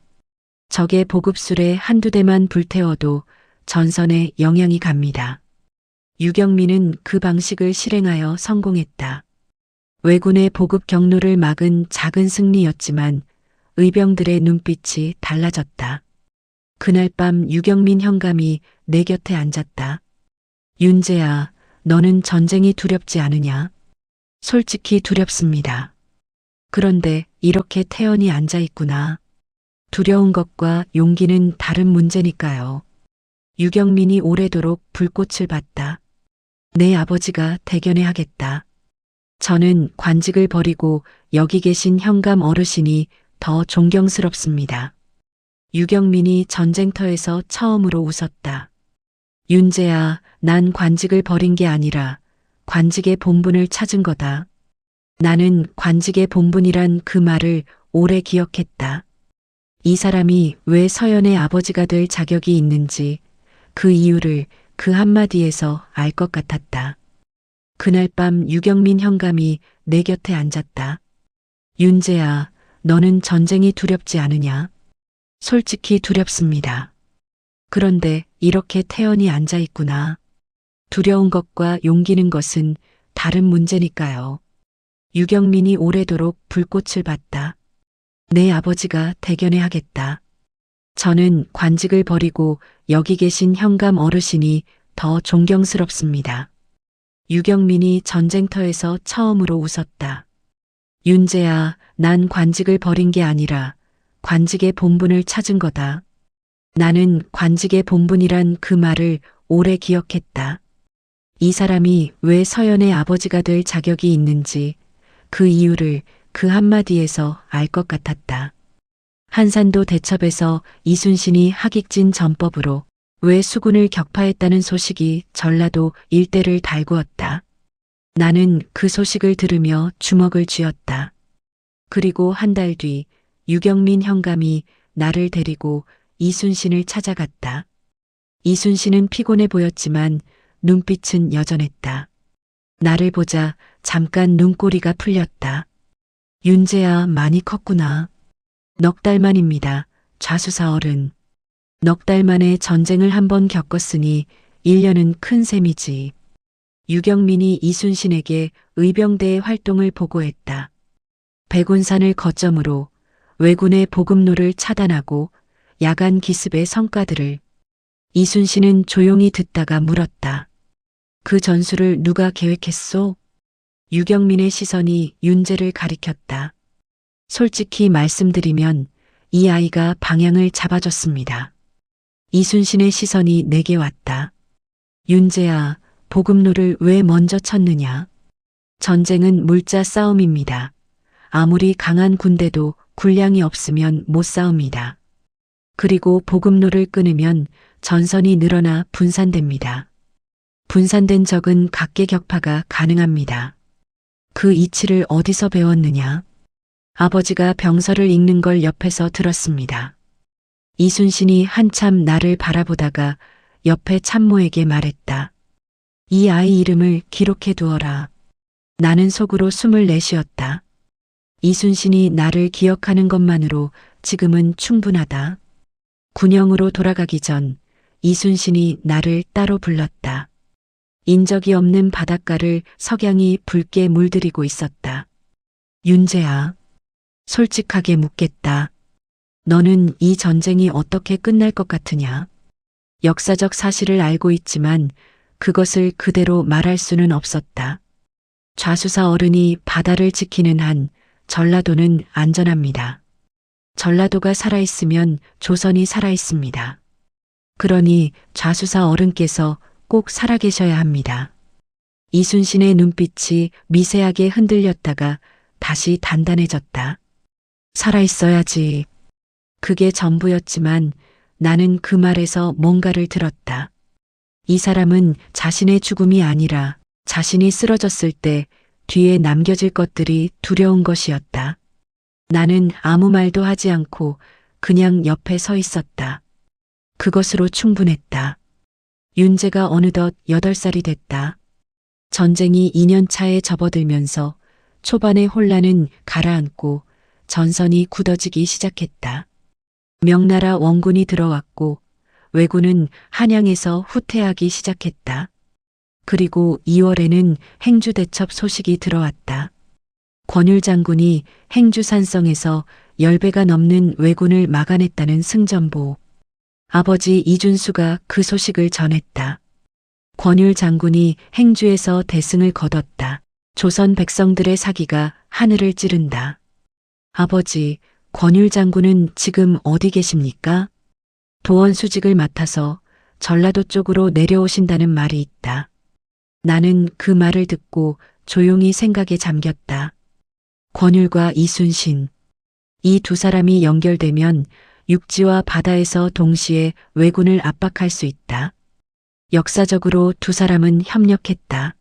적의 보급술에 한두 대만 불태워도 전선에 영향이 갑니다. 유경민은 그 방식을 실행하여 성공했다. 왜군의 보급 경로를 막은 작은 승리였지만 의병들의 눈빛이 달라졌다. 그날 밤 유경민 현감이 내 곁에 앉았다. 윤재야, 너는 전쟁이 두렵지 않으냐? 솔직히 두렵습니다. 그런데 이렇게 태연히 앉아 있구나. 두려운 것과 용기는 다른 문제니까요. 유경민이 오래도록 불꽃을 봤다. 내 아버지가 대견해 하겠다. 저는 관직을 버리고 여기 계신 현감 어르신이 더 존경스럽습니다. 유경민이 전쟁터에서 처음으로 웃었다. 윤재야, 난 관직을 버린 게 아니라 관직의 본분을 찾은 거다. 나는 관직의 본분이란 그 말을 오래 기억했다. 이 사람이 왜 서연의 아버지가 될 자격이 있는지 그 이유를 그 한마디에서 알 것 같았다. 그날 밤 유경민 현감이 내 곁에 앉았다. 윤재야, 너는 전쟁이 두렵지 않으냐? 솔직히 두렵습니다. 그런데 이렇게 태연히 앉아 있구나. 두려운 것과 용기는 것은 다른 문제니까요. 유경민이 오래도록 불꽃을 봤다. 내 아버지가 대견해 하겠다. 저는 관직을 버리고 여기 계신 현감 어르신이 더 존경스럽습니다. 유경민이 전쟁터에서 처음으로 웃었다. 윤재야, 난 관직을 버린 게 아니라 관직의 본분을 찾은 거다. 나는 관직의 본분이란 그 말을 오래 기억했다. 이 사람이 왜 서연의 아버지가 될 자격이 있는지 그 이유를 그 한마디에서 알 것 같았다. 한산도 대첩에서 이순신이 하객진 전법으로 왜 수군을 격파했다는 소식이 전라도 일대를 달구었다. 나는 그 소식을 들으며 주먹을 쥐었다. 그리고 한 달 뒤 유경민 현감이 나를 데리고 이순신을 찾아갔다. 이순신은 피곤해 보였지만 눈빛은 여전했다. 나를 보자 잠깐 눈꼬리가 풀렸다. 윤재야, 많이 컸구나. 넉 달 만입니다. 좌수사 어른. 넉 달 만에 전쟁을 한번 겪었으니 1년은 큰 셈이지. 유경민이 이순신에게 의병대의 활동을 보고했다. 백운산을 거점으로 왜군의 보급로를 차단하고 야간 기습의 성과들을. 이순신은 조용히 듣다가 물었다. 그 전술을 누가 계획했소? 유경민의 시선이 윤재를 가리켰다. 솔직히 말씀드리면 이 아이가 방향을 잡아줬습니다. 이순신의 시선이 내게 왔다. 윤재야, 보급로를 왜 먼저 쳤느냐? 전쟁은 물자 싸움입니다. 아무리 강한 군대도 군량이 없으면 못 싸웁니다. 그리고 보급로를 끊으면 전선이 늘어나 분산됩니다. 분산된 적은 각계격파가 가능합니다. 그 이치를 어디서 배웠느냐? 아버지가 병서를 읽는 걸 옆에서 들었습니다. 이순신이 한참 나를 바라보다가 옆에 참모에게 말했다. 이 아이 이름을 기록해 두어라. 나는 속으로 숨을 내쉬었다. 이순신이 나를 기억하는 것만으로 지금은 충분하다. 군영으로 돌아가기 전 이순신이 나를 따로 불렀다. 인적이 없는 바닷가를 석양이 붉게 물들이고 있었다. 윤재야, 솔직하게 묻겠다. 너는 이 전쟁이 어떻게 끝날 것 같으냐? 역사적 사실을 알고 있지만 그것을 그대로 말할 수는 없었다. 좌수사 어른이 바다를 지키는 한 전라도는 안전합니다. 전라도가 살아있으면 조선이 살아있습니다. 그러니 좌수사 어른께서 꼭 살아계셔야 합니다. 이순신의 눈빛이 미세하게 흔들렸다가 다시 단단해졌다. 살아있어야지. 그게 전부였지만 나는 그 말에서 뭔가를 들었다. 이 사람은 자신의 죽음이 아니라 자신이 쓰러졌을 때 뒤에 남겨질 것들이 두려운 것이었다. 나는 아무 말도 하지 않고 그냥 옆에 서 있었다. 그것으로 충분했다. 윤재가 어느덧 8살이 됐다. 전쟁이 2년 차에 접어들면서 초반의 혼란은 가라앉고 전선이 굳어지기 시작했다. 명나라 원군이 들어왔고 왜군은 한양에서 후퇴하기 시작했다. 그리고 2월에는 행주대첩 소식이 들어왔다. 권율 장군이 행주산성에서 10배가 넘는 왜군을 막아냈다는 승전보. 아버지 이준수가 그 소식을 전했다. 권율 장군이 행주에서 대승을 거뒀다. 조선 백성들의 사기가 하늘을 찌른다. 아버지, 권율 장군은 지금 어디 계십니까? 도원 수직을 맡아서 전라도 쪽으로 내려오신다는 말이 있다. 나는 그 말을 듣고 조용히 생각에 잠겼다. 권율과 이순신. 이 두 사람이 연결되면 육지와 바다에서 동시에 왜군을 압박할 수 있다. 역사적으로 두 사람은 협력했다.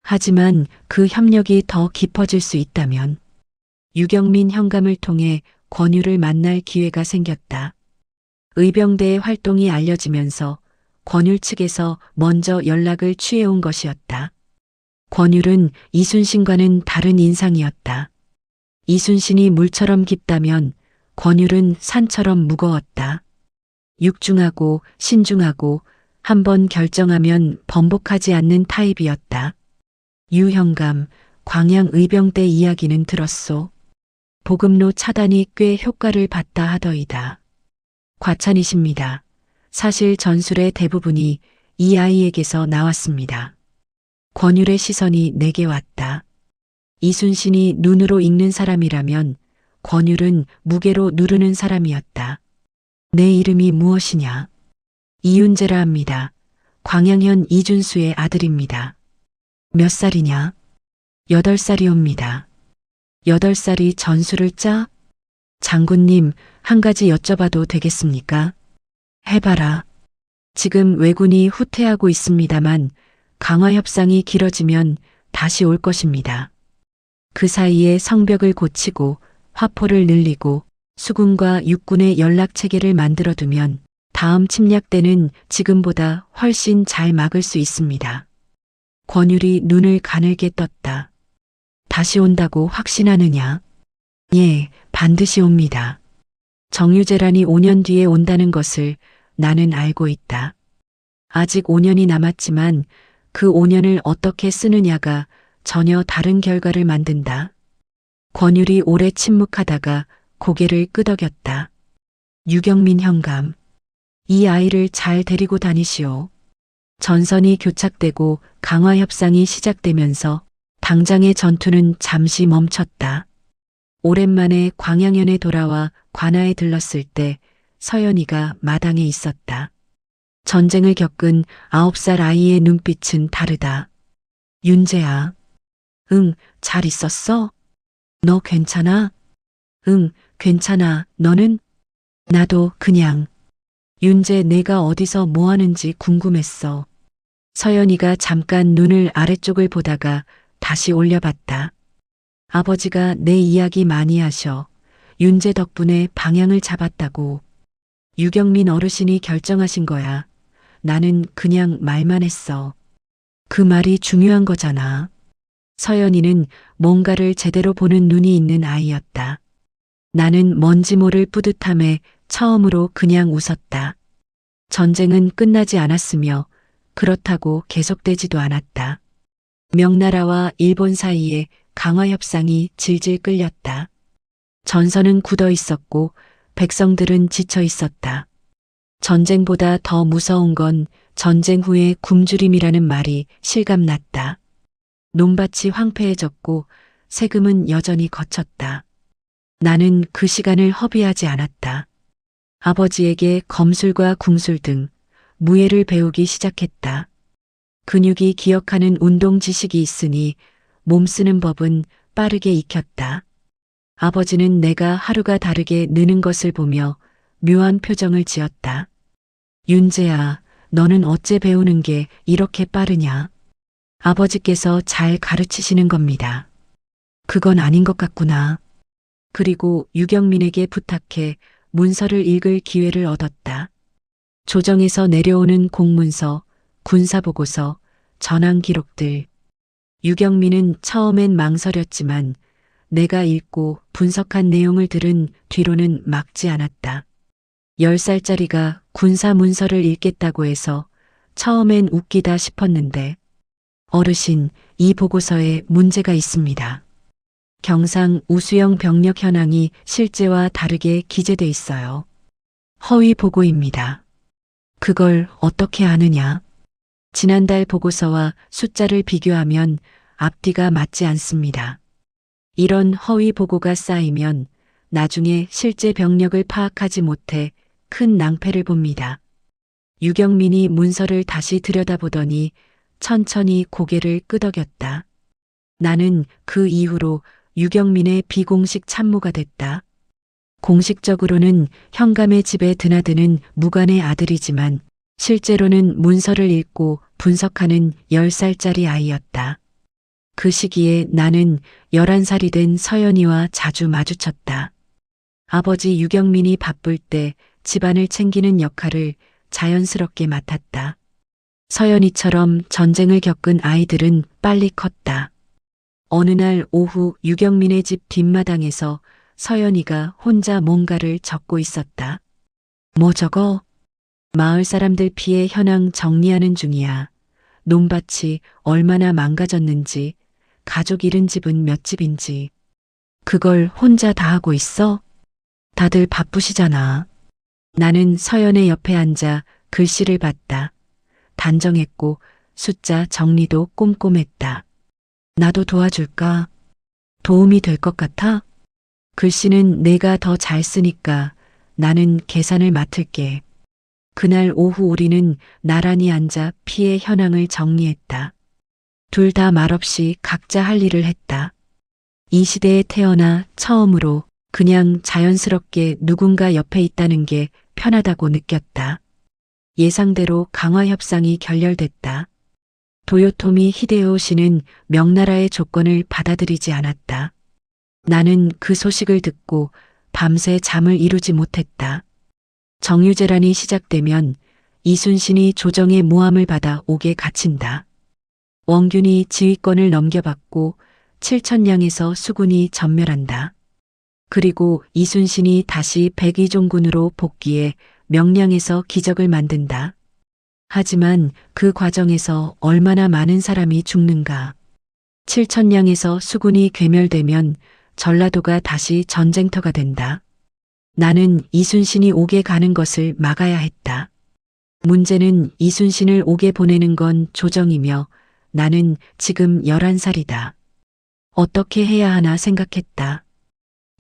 하지만 그 협력이 더 깊어질 수 있다면 유경민 현감을 통해 권율을 만날 기회가 생겼다. 의병대의 활동이 알려지면서 권율 측에서 먼저 연락을 취해온 것이었다. 권율은 이순신과는 다른 인상이었다. 이순신이 물처럼 깊다면 권율은 산처럼 무거웠다. 육중하고 신중하고 한번 결정하면 번복하지 않는 타입이었다. 유현감, 광양 의병대 이야기는 들었소. 보급로 차단이 꽤 효과를 봤다 하더이다. 과찬이십니다. 사실 전술의 대부분이 이 아이에게서 나왔습니다. 권율의 시선이 내게 왔다. 이순신이 눈으로 읽는 사람이라면 권율은 무게로 누르는 사람이었다. 내 이름이 무엇이냐? 이윤재라 합니다. 광양현 이준수의 아들입니다. 몇 살이냐? 8살이옵니다. 8살이 전술을 짜? 장군님, 한 가지 여쭤봐도 되겠습니까? 해봐라. 지금 왜군이 후퇴하고 있습니다만 강화 협상이 길어지면 다시 올 것입니다. 그 사이에 성벽을 고치고 화포를 늘리고 수군과 육군의 연락 체계를 만들어두면 다음 침략 때는 지금보다 훨씬 잘 막을 수 있습니다. 권율이 눈을 가늘게 떴다. 다시 온다고 확신하느냐? 예, 반드시 옵니다. 정유재란이 5년 뒤에 온다는 것을 나는 알고 있다. 아직 5년이 남았지만 그 5년을 어떻게 쓰느냐가 전혀 다른 결과를 만든다. 권율이 오래 침묵하다가 고개를 끄덕였다. 유경민 현감, 이 아이를 잘 데리고 다니시오. 전선이 교착되고 강화 협상이 시작되면서 당장의 전투는 잠시 멈췄다. 오랜만에 광양현에 돌아와 관아에 들렀을 때 서연이가 마당에 있었다. 전쟁을 겪은 9살 아이의 눈빛은 다르다. 윤재야. 응, 잘 있었어? 너 괜찮아? 응, 괜찮아. 너는? 나도 그냥. 윤재 내가 어디서 뭐 하는지 궁금했어. 서연이가 잠깐 눈을 아래쪽을 보다가 다시 올려봤다. 아버지가 내 이야기 많이 하셔. 윤재 덕분에 방향을 잡았다고. 유경민 어르신이 결정하신 거야. 나는 그냥 말만 했어. 그 말이 중요한 거잖아. 서연이는 뭔가를 제대로 보는 눈이 있는 아이였다. 나는 뭔지 모를 뿌듯함에 처음으로 그냥 웃었다. 전쟁은 끝나지 않았으며 그렇다고 계속되지도 않았다. 명나라와 일본 사이에 강화 협상이 질질 끌렸다. 전선은 굳어 있었고 백성들은 지쳐 있었다. 전쟁보다 더 무서운 건 전쟁 후의 굶주림이라는 말이 실감났다. 논밭이 황폐해졌고 세금은 여전히 거쳤다. 나는 그 시간을 허비하지 않았다. 아버지에게 검술과 궁술 등 무예를 배우기 시작했다. 근육이 기억하는 운동 지식이 있으니 몸 쓰는 법은 빠르게 익혔다. 아버지는 내가 하루가 다르게 느는 것을 보며 묘한 표정을 지었다. 윤재야, 너는 어째 배우는 게 이렇게 빠르냐? 아버지께서 잘 가르치시는 겁니다. 그건 아닌 것 같구나. 그리고 유경민에게 부탁해 문서를 읽을 기회를 얻었다. 조정에서 내려오는 공문서, 군사보고서, 전황 기록들. 유경민은 처음엔 망설였지만 내가 읽고 분석한 내용을 들은 뒤로는 막지 않았다. 10살짜리가 군사 문서를 읽겠다고 해서 처음엔 웃기다 싶었는데 어르신, 이 보고서에 문제가 있습니다. 경상 우수영 병력 현황이 실제와 다르게 기재돼 있어요. 허위 보고입니다. 그걸 어떻게 아느냐? 지난달 보고서와 숫자를 비교하면 앞뒤가 맞지 않습니다. 이런 허위 보고가 쌓이면 나중에 실제 병력을 파악하지 못해 큰 낭패를 봅니다. 유경민이 문서를 다시 들여다보더니 천천히 고개를 끄덕였다. 나는 그 이후로 유경민의 비공식 참모가 됐다. 공식적으로는 현감의 집에 드나드는 무관의 아들이지만 실제로는 문서를 읽고 분석하는 10살짜리 아이였다. 그 시기에 나는 11살이 된 서연이와 자주 마주쳤다. 아버지 유경민이 바쁠 때 집안을 챙기는 역할을 자연스럽게 맡았다. 서연이처럼 전쟁을 겪은 아이들은 빨리 컸다. 어느 날 오후 유경민의 집 뒷마당에서 서연이가 혼자 뭔가를 적고 있었다. 뭐 적어? 마을 사람들 피해 현황 정리하는 중이야. 논밭이 얼마나 망가졌는지, 가족 잃은 집은 몇 집인지. 그걸 혼자 다 하고 있어? 다들 바쁘시잖아. 나는 서연의 옆에 앉아 글씨를 봤다. 단정했고 숫자 정리도 꼼꼼했다. 나도 도와줄까? 도움이 될 것 같아? 글씨는 내가 더 잘 쓰니까 나는 계산을 맡을게. 그날 오후 우리는 나란히 앉아 피해 현황을 정리했다. 둘 다 말없이 각자 할 일을 했다. 이 시대에 태어나 처음으로 그냥 자연스럽게 누군가 옆에 있다는 게 편하다고 느꼈다. 예상대로 강화 협상이 결렬됐다. 도요토미 히데요시는 명나라의 조건을 받아들이지 않았다. 나는 그 소식을 듣고 밤새 잠을 이루지 못했다. 정유재란이 시작되면 이순신이 조정의 모함을 받아 옥에 갇힌다. 원균이 지휘권을 넘겨받고 칠천량에서 수군이 전멸한다. 그리고 이순신이 다시 백의종군으로 복귀해 명량에서 기적을 만든다. 하지만 그 과정에서 얼마나 많은 사람이 죽는가. 칠천량에서 수군이 괴멸되면 전라도가 다시 전쟁터가 된다. 나는 이순신이 옥에 가는 것을 막아야 했다. 문제는 이순신을 옥에 보내는 건 조정이며 나는 지금 11살이다. 어떻게 해야 하나 생각했다.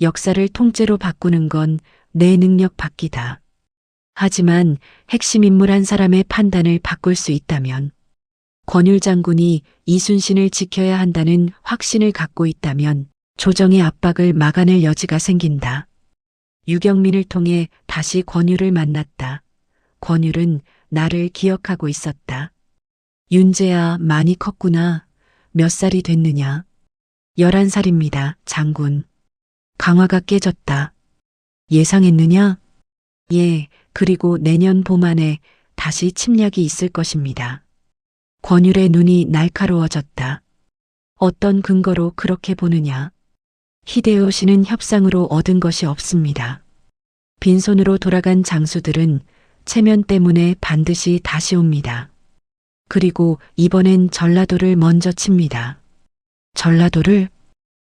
역사를 통째로 바꾸는 건 내 능력 밖이다. 하지만 핵심 인물 한 사람의 판단을 바꿀 수 있다면, 권율 장군이 이순신을 지켜야 한다는 확신을 갖고 있다면 조정의 압박을 막아낼 여지가 생긴다. 유경민을 통해 다시 권율을 만났다. 권율은 나를 기억하고 있었다. 윤재야, 많이 컸구나. 몇 살이 됐느냐? 11살입니다, 장군. 강화가 깨졌다. 예상했느냐? 예, 그리고 내년 봄 안에 다시 침략이 있을 것입니다. 권율의 눈이 날카로워졌다. 어떤 근거로 그렇게 보느냐? 히데요시는 협상으로 얻은 것이 없습니다. 빈손으로 돌아간 장수들은 체면 때문에 반드시 다시 옵니다. 그리고 이번엔 전라도를 먼저 칩니다. 전라도를?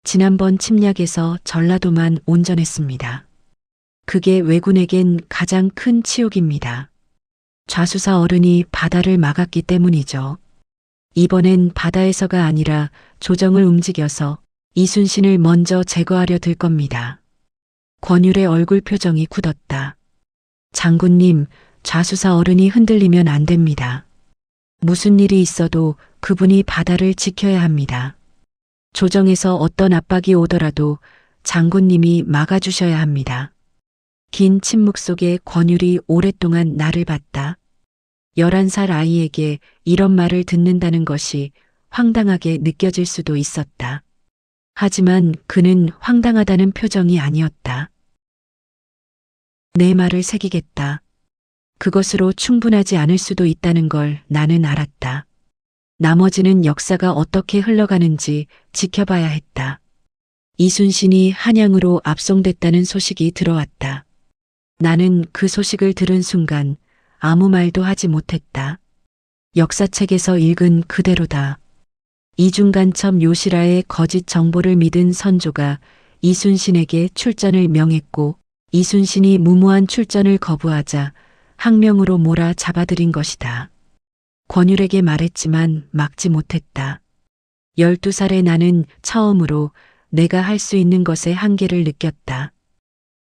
지난번 침략에서 전라도만 온전했습니다. 그게 왜군에겐 가장 큰 치욕입니다. 좌수사 어른이 바다를 막았기 때문이죠. 이번엔 바다에서가 아니라 조정을 움직여서 이순신을 먼저 제거하려 들 겁니다. 권율의 얼굴 표정이 굳었다. 장군님, 좌수사 어른이 흔들리면 안 됩니다. 무슨 일이 있어도 그분이 바다를 지켜야 합니다. 조정에서 어떤 압박이 오더라도 장군님이 막아주셔야 합니다. 긴 침묵 속에 권율이 오랫동안 나를 봤다. 11살 아이에게 이런 말을 듣는다는 것이 황당하게 느껴질 수도 있었다. 하지만 그는 황당하다는 표정이 아니었다. 내 말을 새기겠다. 그것으로 충분하지 않을 수도 있다는 걸 나는 알았다. 나머지는 역사가 어떻게 흘러가는지 지켜봐야 했다. 이순신이 한양으로 압송됐다는 소식이 들어왔다. 나는 그 소식을 들은 순간 아무 말도 하지 못했다. 역사책에서 읽은 그대로다. 이중간첩 요시라의 거짓 정보를 믿은 선조가 이순신에게 출전을 명했고 이순신이 무모한 출전을 거부하자 항명으로 몰아 잡아들인 것이다. 권율에게 말했지만 막지 못했다. 12살의 나는 처음으로 내가 할 수 있는 것의 한계를 느꼈다.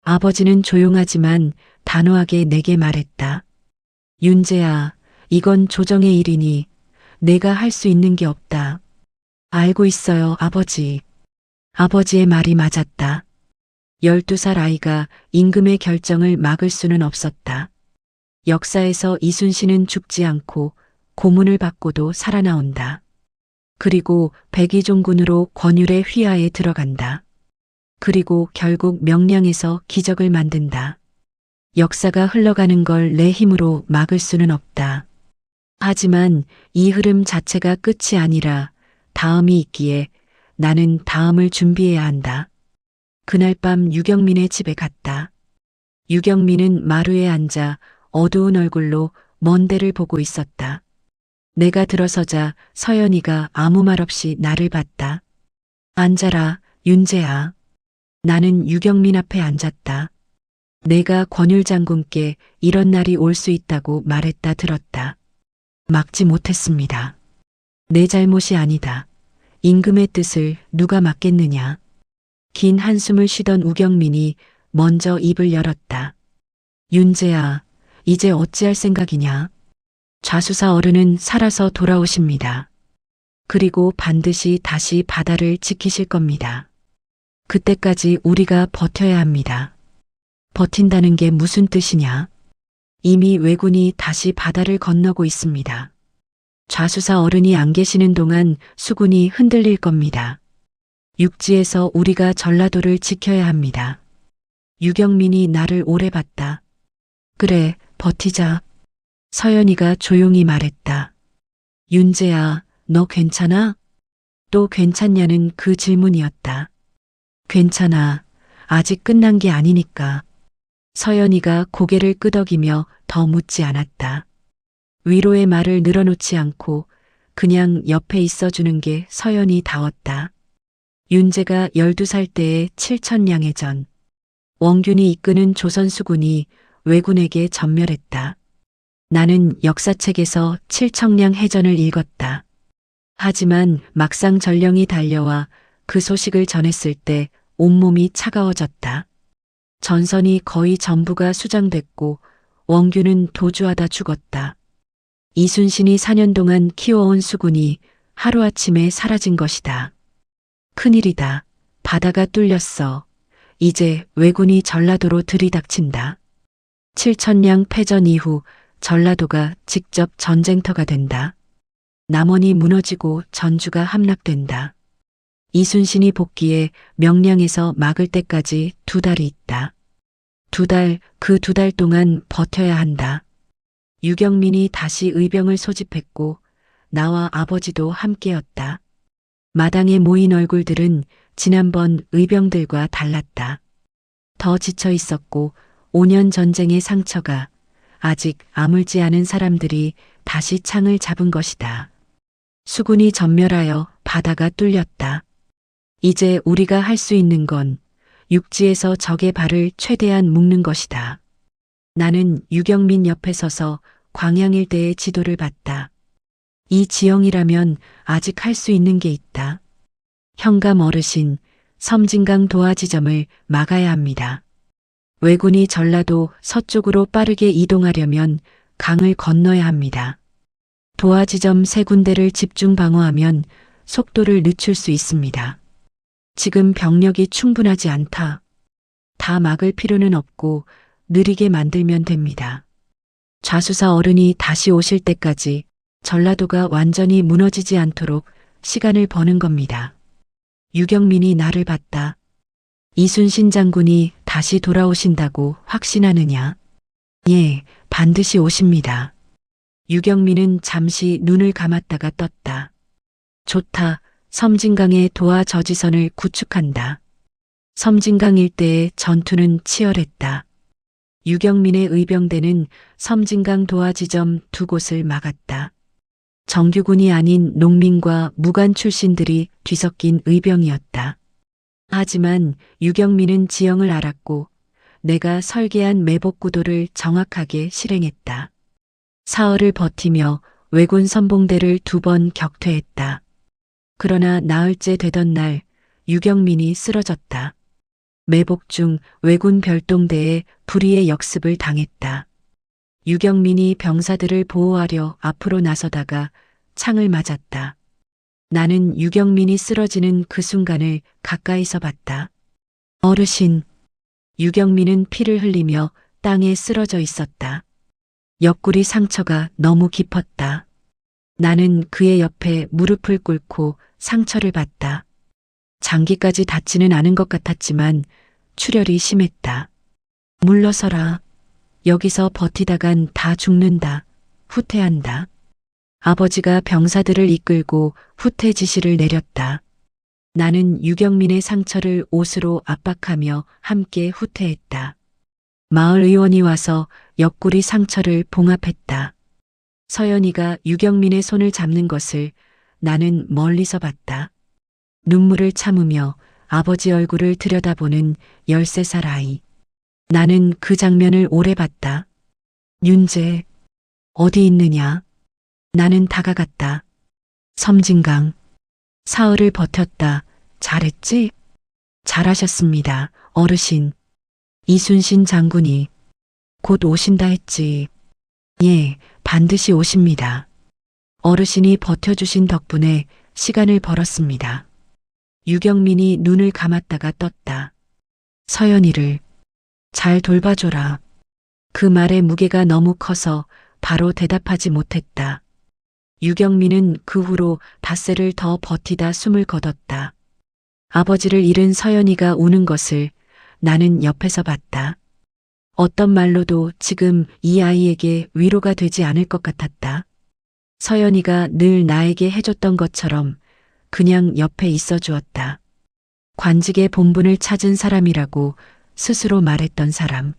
아버지는 조용하지만 단호하게 내게 말했다. 윤재야, 이건 조정의 일이니 내가 할 수 있는 게 없다. 알고 있어요, 아버지. 아버지의 말이 맞았다. 12살 아이가 임금의 결정을 막을 수는 없었다. 역사에서 이순신은 죽지 않고 고문을 받고도 살아나온다. 그리고 백의종군으로 권율의 휘하에 들어간다. 그리고 결국 명량에서 기적을 만든다. 역사가 흘러가는 걸 내 힘으로 막을 수는 없다. 하지만 이 흐름 자체가 끝이 아니라 다음이 있기에 나는 다음을 준비해야 한다. 그날 밤 유경민의 집에 갔다. 유경민은 마루에 앉아 어두운 얼굴로 먼 데를 보고 있었다. 내가 들어서자 서연이가 아무 말 없이 나를 봤다. 앉아라, 윤재야. 나는 유경민 앞에 앉았다. 내가 권율 장군께 이런 날이 올 수 있다고 말했다 들었다. 막지 못했습니다. 내 잘못이 아니다. 임금의 뜻을 누가 막겠느냐. 긴 한숨을 쉬던 우경민이 먼저 입을 열었다. 윤재야, 이제 어찌할 생각이냐. 좌수사 어른은 살아서 돌아오십니다. 그리고 반드시 다시 바다를 지키실 겁니다. 그때까지 우리가 버텨야 합니다. 버틴다는 게 무슨 뜻이냐? 이미 왜군이 다시 바다를 건너고 있습니다. 좌수사 어른이 안 계시는 동안 수군이 흔들릴 겁니다. 육지에서 우리가 전라도를 지켜야 합니다. 유경민이 나를 오래 봤다. 그래, 버티자. 서연이가 조용히 말했다. 윤재야, 너 괜찮아? 또 괜찮냐는 그 질문이었다. 괜찮아. 아직 끝난 게 아니니까. 서연이가 고개를 끄덕이며 더 묻지 않았다. 위로의 말을 늘어놓지 않고 그냥 옆에 있어주는 게 서연이다웠다. 윤재가 12살 때의 칠천량해전. 원균이 이끄는 조선수군이 왜군에게 전멸했다. 나는 역사책에서 칠천량 해전을 읽었다. 하지만 막상 전령이 달려와 그 소식을 전했을 때 온몸이 차가워졌다. 전선이 거의 전부가 수장됐고 원균은 도주하다 죽었다. 이순신이 4년 동안 키워온 수군이 하루아침에 사라진 것이다. 큰일이다. 바다가 뚫렸어. 이제 왜군이 전라도로 들이닥친다. 칠천량 패전 이후 전라도가 직접 전쟁터가 된다. 남원이 무너지고 전주가 함락된다. 이순신이 복귀해 명량에서 막을 때까지 2달이 있다. 2달, 그 2달 동안 버텨야 한다. 유경민이 다시 의병을 소집했고 나와 아버지도 함께였다. 마당에 모인 얼굴들은 지난번 의병들과 달랐다. 더 지쳐 있었고 5년 전쟁의 상처가 아직 아물지 않은 사람들이 다시 창을 잡은 것이다. 수군이 전멸하여 바다가 뚫렸다. 이제 우리가 할 수 있는 건 육지에서 적의 발을 최대한 묶는 것이다. 나는 유경민 옆에 서서 광양 일대의 지도를 봤다. 이 지형이라면 아직 할 수 있는 게 있다. 현감 어르신, 섬진강 도하지점을 막아야 합니다. 왜군이 전라도 서쪽으로 빠르게 이동하려면 강을 건너야 합니다. 도하지점 3군데를 집중 방어하면 속도를 늦출 수 있습니다. 지금 병력이 충분하지 않다. 다 막을 필요는 없고 느리게 만들면 됩니다. 좌수사 어른이 다시 오실 때까지 전라도가 완전히 무너지지 않도록 시간을 버는 겁니다. 유경민이 나를 봤다. 이순신 장군이 다시 돌아오신다고 확신하느냐? 예, 반드시 오십니다. 유경민은 잠시 눈을 감았다가 떴다. 좋다. 섬진강의 도하 저지선을 구축한다. 섬진강 일대의 전투는 치열했다. 유경민의 의병대는 섬진강 도하지점 2곳을 막았다. 정규군이 아닌 농민과 무관 출신들이 뒤섞인 의병이었다. 하지만 유경민은 지형을 알았고 내가 설계한 매복구도를 정확하게 실행했다. 사흘을 버티며 왜군 선봉대를 2번 격퇴했다. 그러나 나흘째 되던 날 유경민이 쓰러졌다. 매복 중 왜군 별동대에 불의의 역습을 당했다. 유경민이 병사들을 보호하려 앞으로 나서다가 창을 맞았다. 나는 유경민이 쓰러지는 그 순간을 가까이서 봤다. 어르신, 유경민은 피를 흘리며 땅에 쓰러져 있었다. 옆구리 상처가 너무 깊었다. 나는 그의 옆에 무릎을 꿇고 상처를 봤다. 장기까지 닿지는 않은 것 같았지만 출혈이 심했다. 물러서라. 여기서 버티다간 다 죽는다. 후퇴한다. 아버지가 병사들을 이끌고 후퇴 지시를 내렸다. 나는 유경민의 상처를 옷으로 압박하며 함께 후퇴했다. 마을 의원이 와서 옆구리 상처를 봉합했다. 서연이가 유경민의 손을 잡는 것을 나는 멀리서 봤다. 눈물을 참으며 아버지 얼굴을 들여다보는 13살 아이. 나는 그 장면을 오래 봤다. 윤재, 어디 있느냐? 나는 다가갔다. 섬진강. 사흘을 버텼다. 잘했지? 잘하셨습니다, 어르신. 이순신 장군이 곧 오신다 했지. 예, 반드시 오십니다. 어르신이 버텨주신 덕분에 시간을 벌었습니다. 유경민이 눈을 감았다가 떴다. 서연이를 잘 돌봐줘라. 그 말의 무게가 너무 커서 바로 대답하지 못했다. 유경민은 그 후로 닷새를 더 버티다 숨을 거뒀다. 아버지를 잃은 서연이가 우는 것을 나는 옆에서 봤다. 어떤 말로도 지금 이 아이에게 위로가 되지 않을 것 같았다. 서연이가 늘 나에게 해줬던 것처럼 그냥 옆에 있어 주었다. 관직의 본분을 찾은 사람이라고 스스로 말했던 사람.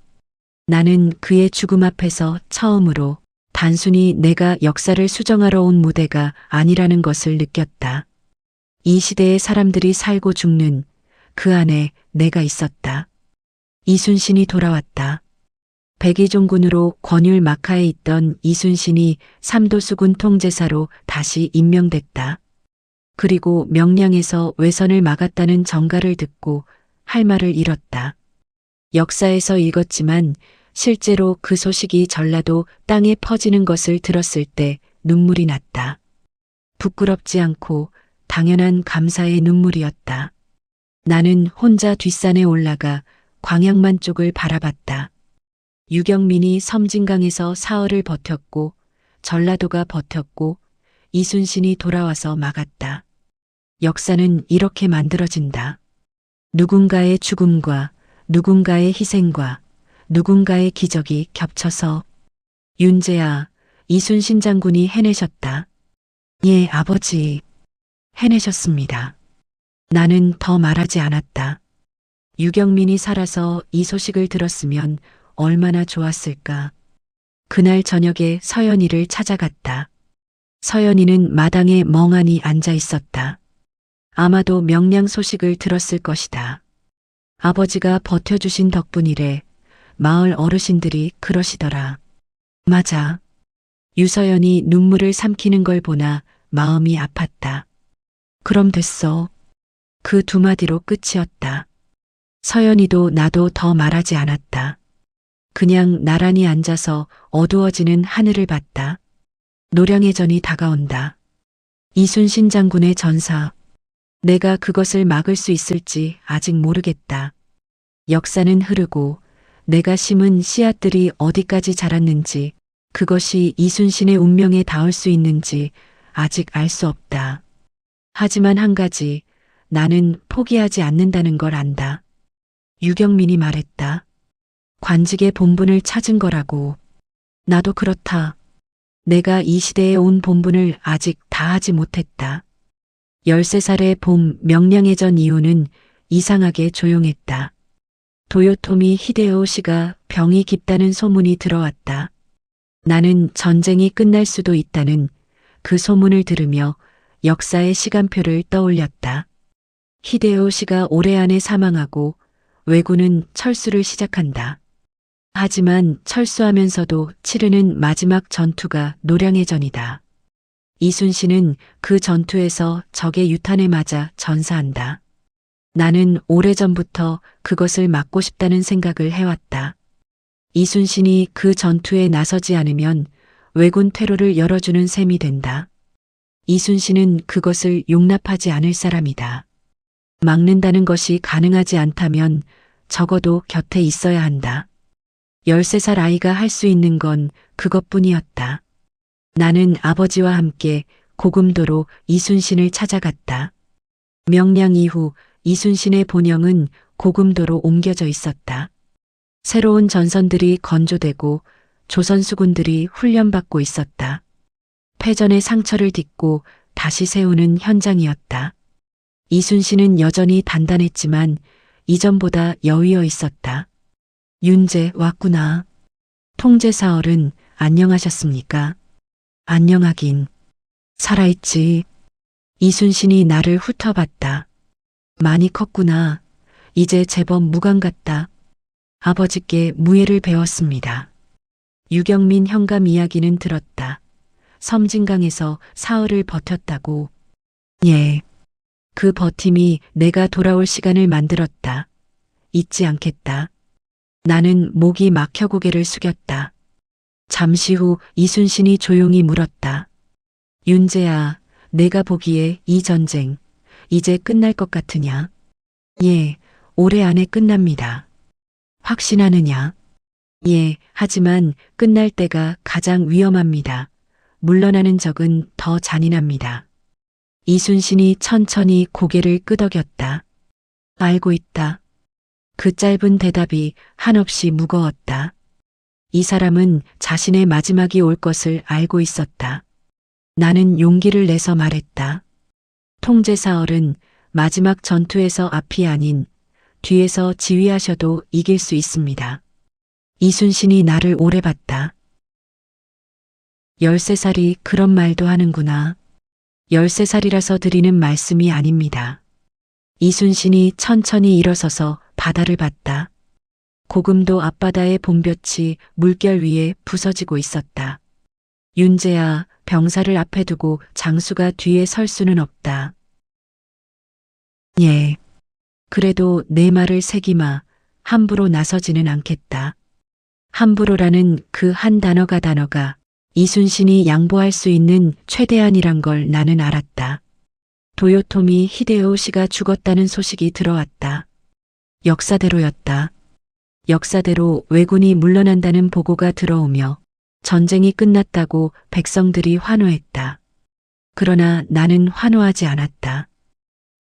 나는 그의 죽음 앞에서 처음으로 단순히 내가 역사를 수정하러 온 무대가 아니라는 것을 느꼈다. 이 시대의 사람들이 살고 죽는 그 안에 내가 있었다. 이순신이 돌아왔다. 백의종군으로 권율 마카에 있던 이순신이 삼도수군 통제사로 다시 임명됐다. 그리고 명량에서 외선을 막았다는 정가를 듣고 할 말을 잃었다. 역사에서 읽었지만 실제로 그 소식이 전라도 땅에 퍼지는 것을 들었을 때 눈물이 났다. 부끄럽지 않고 당연한 감사의 눈물이었다. 나는 혼자 뒷산에 올라가 광양만 쪽을 바라봤다. 유경민이 섬진강에서 사흘을 버텼고 전라도가 버텼고 이순신이 돌아와서 막았다. 역사는 이렇게 만들어진다. 누군가의 죽음과 누군가의 희생과 누군가의 기적이 겹쳐서. 윤재야, 이순신 장군이 해내셨다. 예, 아버지. 해내셨습니다. 나는 더 말하지 않았다. 유경민이 살아서 이 소식을 들었으면 얼마나 좋았을까. 그날 저녁에 서연이를 찾아갔다. 서연이는 마당에 멍하니 앉아 있었다. 아마도 명량 소식을 들었을 것이다. 아버지가 버텨주신 덕분이래. 마을 어르신들이 그러시더라. 맞아. 유서연이 눈물을 삼키는 걸 보나 마음이 아팠다. 그럼 됐어. 그 두 마디로 끝이었다. 서연이도 나도 더 말하지 않았다. 그냥 나란히 앉아서 어두워지는 하늘을 봤다. 노량해전이 다가온다. 이순신 장군의 전사. 내가 그것을 막을 수 있을지 아직 모르겠다. 역사는 흐르고 내가 심은 씨앗들이 어디까지 자랐는지, 그것이 이순신의 운명에 닿을 수 있는지 아직 알 수 없다. 하지만 한 가지, 나는 포기하지 않는다는 걸 안다. 유경민이 말했다. 관직의 본분을 찾은 거라고. 나도 그렇다. 내가 이 시대에 온 본분을 아직 다 하지 못했다. 13살의 봄 명량해전 이후는 이상하게 조용했다. 도요토미 히데요시가 병이 깊다는 소문이 들어왔다. 나는 전쟁이 끝날 수도 있다는 그 소문을 들으며 역사의 시간표를 떠올렸다. 히데요시가 올해 안에 사망하고 왜군은 철수를 시작한다. 하지만 철수하면서도 치르는 마지막 전투가 노량해전이다. 이순신은 그 전투에서 적의 유탄에 맞아 전사한다. 나는 오래전부터 그것을 막고 싶다는 생각을 해왔다. 이순신이 그 전투에 나서지 않으면 왜군 퇴로를 열어주는 셈이 된다. 이순신은 그것을 용납하지 않을 사람이다. 막는다는 것이 가능하지 않다면 적어도 곁에 있어야 한다. 13살 아이가 할 수 있는 건 그것뿐이었다. 나는 아버지와 함께 고금도로 이순신을 찾아갔다. 명량 이후 이순신의 본영은 고금도로 옮겨져 있었다. 새로운 전선들이 건조되고 조선 수군들이 훈련받고 있었다. 패전의 상처를 딛고 다시 세우는 현장이었다. 이순신은 여전히 단단했지만 이전보다 여위어 있었다. 윤제 왔구나. 통제사얼은 안녕하셨습니까? 안녕하긴. 살아있지. 이순신이 나를 훑어봤다. 많이 컸구나. 이제 제법 무관 같다. 아버지께 무예를 배웠습니다. 유경민 현감 이야기는 들었다. 섬진강에서 사흘을 버텼다고. 예. 그 버팀이 내가 돌아올 시간을 만들었다. 잊지 않겠다. 나는 목이 막혀 고개를 숙였다. 잠시 후 이순신이 조용히 물었다. 윤재야, 내가 보기에 이 전쟁 이제 끝날 것 같으냐? 예, 올해 안에 끝납니다. 확신하느냐? 예, 하지만 끝날 때가 가장 위험합니다. 물러나는 적은 더 잔인합니다. 이순신이 천천히 고개를 끄덕였다. 알고 있다. 그 짧은 대답이 한없이 무거웠다. 이 사람은 자신의 마지막이 올 것을 알고 있었다. 나는 용기를 내서 말했다. 통제사얼은 마지막 전투에서 앞이 아닌 뒤에서 지휘하셔도 이길 수 있습니다. 이순신이 나를 오래 봤다. 13살이 그런 말도 하는구나. 13살이라서 드리는 말씀이 아닙니다. 이순신이 천천히 일어서서 바다를 봤다. 고금도 앞바다의 봄볕이 물결 위에 부서지고 있었다. 윤재야, 병사를 앞에 두고 장수가 뒤에 설 수는 없다. 예. 그래도 내 말을 새기마. 함부로 나서지는 않겠다. 함부로라는 그 한 단어가 이순신이 양보할 수 있는 최대한이란 걸 나는 알았다. 도요토미 히데요시가 죽었다는 소식이 들어왔다. 역사대로였다. 역사대로 왜군이 물러난다는 보고가 들어오며 전쟁이 끝났다고 백성들이 환호했다. 그러나 나는 환호하지 않았다.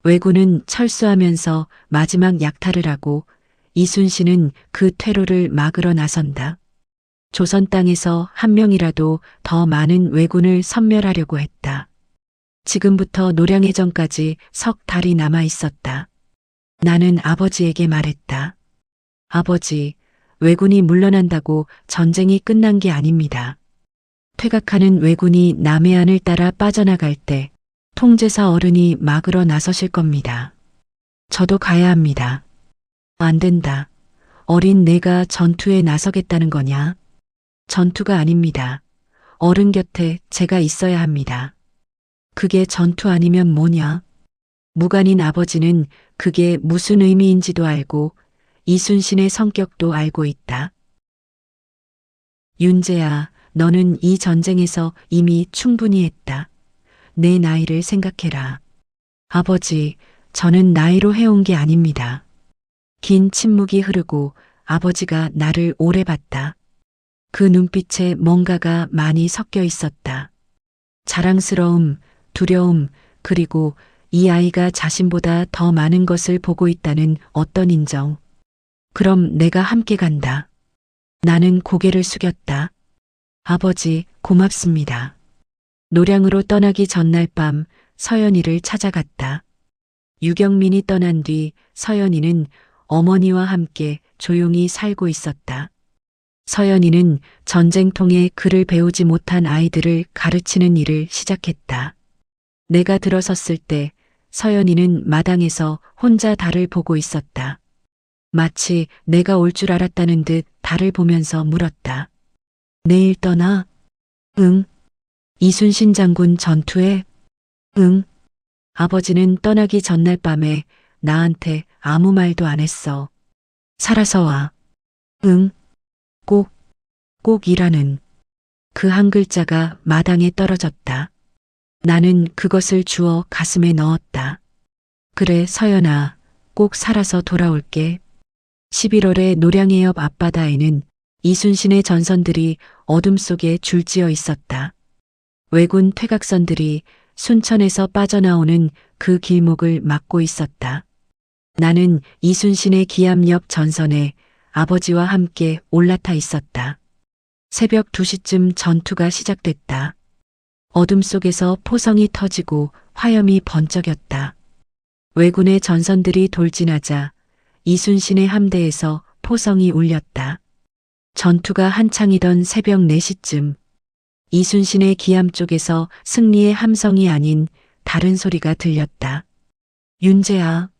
왜군은 철수하면서 마지막 약탈을 하고 이순신은 그 퇴로를 막으러 나선다. 조선 땅에서 한 명이라도 더 많은 왜군을 섬멸하려고 했다. 지금부터 노량해전까지 석 달이 남아 있었다. 나는 아버지에게 말했다. 아버지, 왜군이 물러난다고 전쟁이 끝난 게 아닙니다. 퇴각하는 왜군이 남해안을 따라 빠져나갈 때 통제사 어른이 막으러 나서실 겁니다. 저도 가야 합니다. 안 된다. 어린 내가 전투에 나서겠다는 거냐? 전투가 아닙니다. 어른 곁에 제가 있어야 합니다. 그게 전투 아니면 뭐냐? 무관인 아버지는 그게 무슨 의미인지도 알고 이순신의 성격도 알고 있다. 윤재야, 너는 이 전쟁에서 이미 충분히 했다. 내 나이를 생각해라. 아버지, 저는 나이로 해온 게 아닙니다. 긴 침묵이 흐르고 아버지가 나를 오래 봤다. 그 눈빛에 뭔가가 많이 섞여 있었다. 자랑스러움, 두려움, 그리고 이 아이가 자신보다 더 많은 것을 보고 있다는 어떤 인정. 그럼 내가 함께 간다. 나는 고개를 숙였다. 아버지, 고맙습니다. 노량으로 떠나기 전날 밤 서연이를 찾아갔다. 유경민이 떠난 뒤 서연이는 어머니와 함께 조용히 살고 있었다. 서연이는 전쟁통에 글을 배우지 못한 아이들을 가르치는 일을 시작했다. 내가 들어섰을 때 서연이는 마당에서 혼자 달을 보고 있었다. 마치 내가 올 줄 알았다는 듯 달을 보면서 물었다. 내일 떠나? 응. 이순신 장군 전투에? 응. 아버지는 떠나기 전날 밤에 나한테 아무 말도 안 했어. 살아서 와. 응. 꼭이라는 그 한 글자가 마당에 떨어졌다. 나는 그것을 주워 가슴에 넣었다. 그래, 서연아, 꼭 살아서 돌아올게. 11월의 노량해 옆 앞바다에는 이순신의 전선들이 어둠 속에 줄지어 있었다. 왜군 퇴각선들이 순천에서 빠져나오는 그 길목을 막고 있었다. 나는 이순신의 기암 옆 전선에 아버지와 함께 올라타 있었다. 새벽 2시쯤 전투가 시작됐다. 어둠 속에서 포성이 터지고 화염이 번쩍였다. 왜군의 전선들이 돌진하자 이순신의 함대에서 포성이 울렸다. 전투가 한창이던 새벽 4시쯤 이순신의 기암 쪽에서 승리의 함성이 아닌 다른 소리가 들렸다. 윤재아,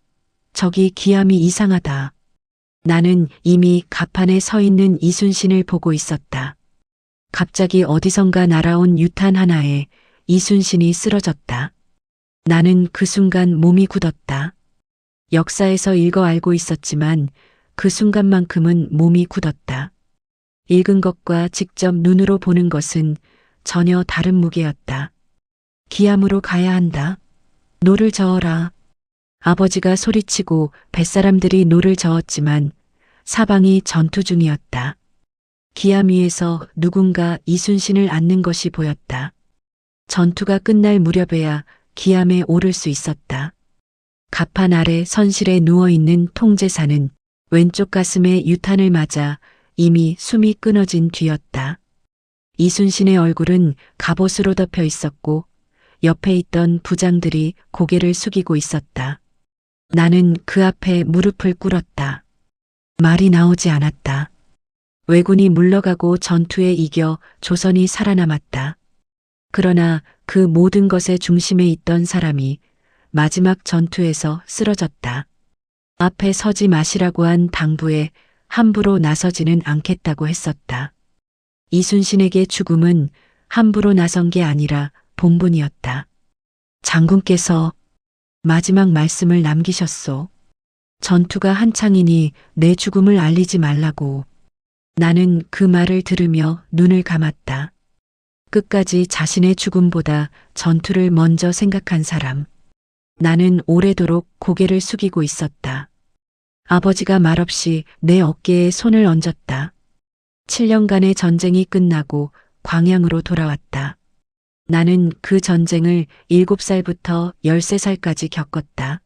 저기 기암이 이상하다. 나는 이미 갑판에 서 있는 이순신을 보고 있었다. 갑자기 어디선가 날아온 유탄 하나에 이순신이 쓰러졌다. 나는 그 순간 몸이 굳었다. 역사에서 읽어 알고 있었지만 그 순간만큼은 몸이 굳었다. 읽은 것과 직접 눈으로 보는 것은 전혀 다른 무게였다. 기암으로 가야 한다. 노를 저어라. 아버지가 소리치고 뱃사람들이 노를 저었지만 사방이 전투 중이었다. 기암 위에서 누군가 이순신을 안는 것이 보였다. 전투가 끝날 무렵에야 기암에 오를 수 있었다. 갑판 아래 선실에 누워있는 통제사는 왼쪽 가슴에 유탄을 맞아 이미 숨이 끊어진 뒤였다. 이순신의 얼굴은 갑옷으로 덮여 있었고 옆에 있던 부장들이 고개를 숙이고 있었다. 나는 그 앞에 무릎을 꿇었다. 말이 나오지 않았다. 왜군이 물러가고 전투에 이겨 조선이 살아남았다. 그러나 그 모든 것의 중심에 있던 사람이 마지막 전투에서 쓰러졌다. 앞에 서지 마시라고 한 당부에 함부로 나서지는 않겠다고 했었다. 이순신에게 죽음은 함부로 나선 게 아니라 본분이었다. 장군께서 마지막 말씀을 남기셨소. 전투가 한창이니 내 죽음을 알리지 말라고. 나는 그 말을 들으며 눈을 감았다. 끝까지 자신의 죽음보다 전투를 먼저 생각한 사람. 나는 오래도록 고개를 숙이고 있었다. 아버지가 말없이 내 어깨에 손을 얹었다. 7년간의 전쟁이 끝나고 광양으로 돌아왔다. 나는 그 전쟁을 7살부터 13살까지 겪었다.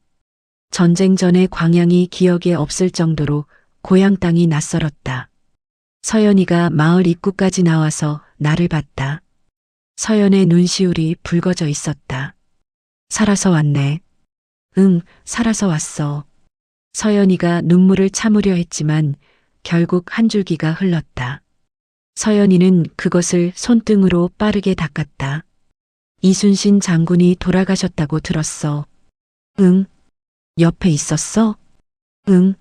전쟁 전에 광양이 기억에 없을 정도로 고향 땅이 낯설었다. 서연이가 마을 입구까지 나와서 나를 봤다. 서연의 눈시울이 붉어져 있었다. 살아서 왔네. 응, 살아서 왔어. 서연이가 눈물을 참으려 했지만 결국 한 줄기가 흘렀다. 서연이는 그것을 손등으로 빠르게 닦았다. 이순신 장군이 돌아가셨다고 들었어. 응. 옆에 있었어? 응.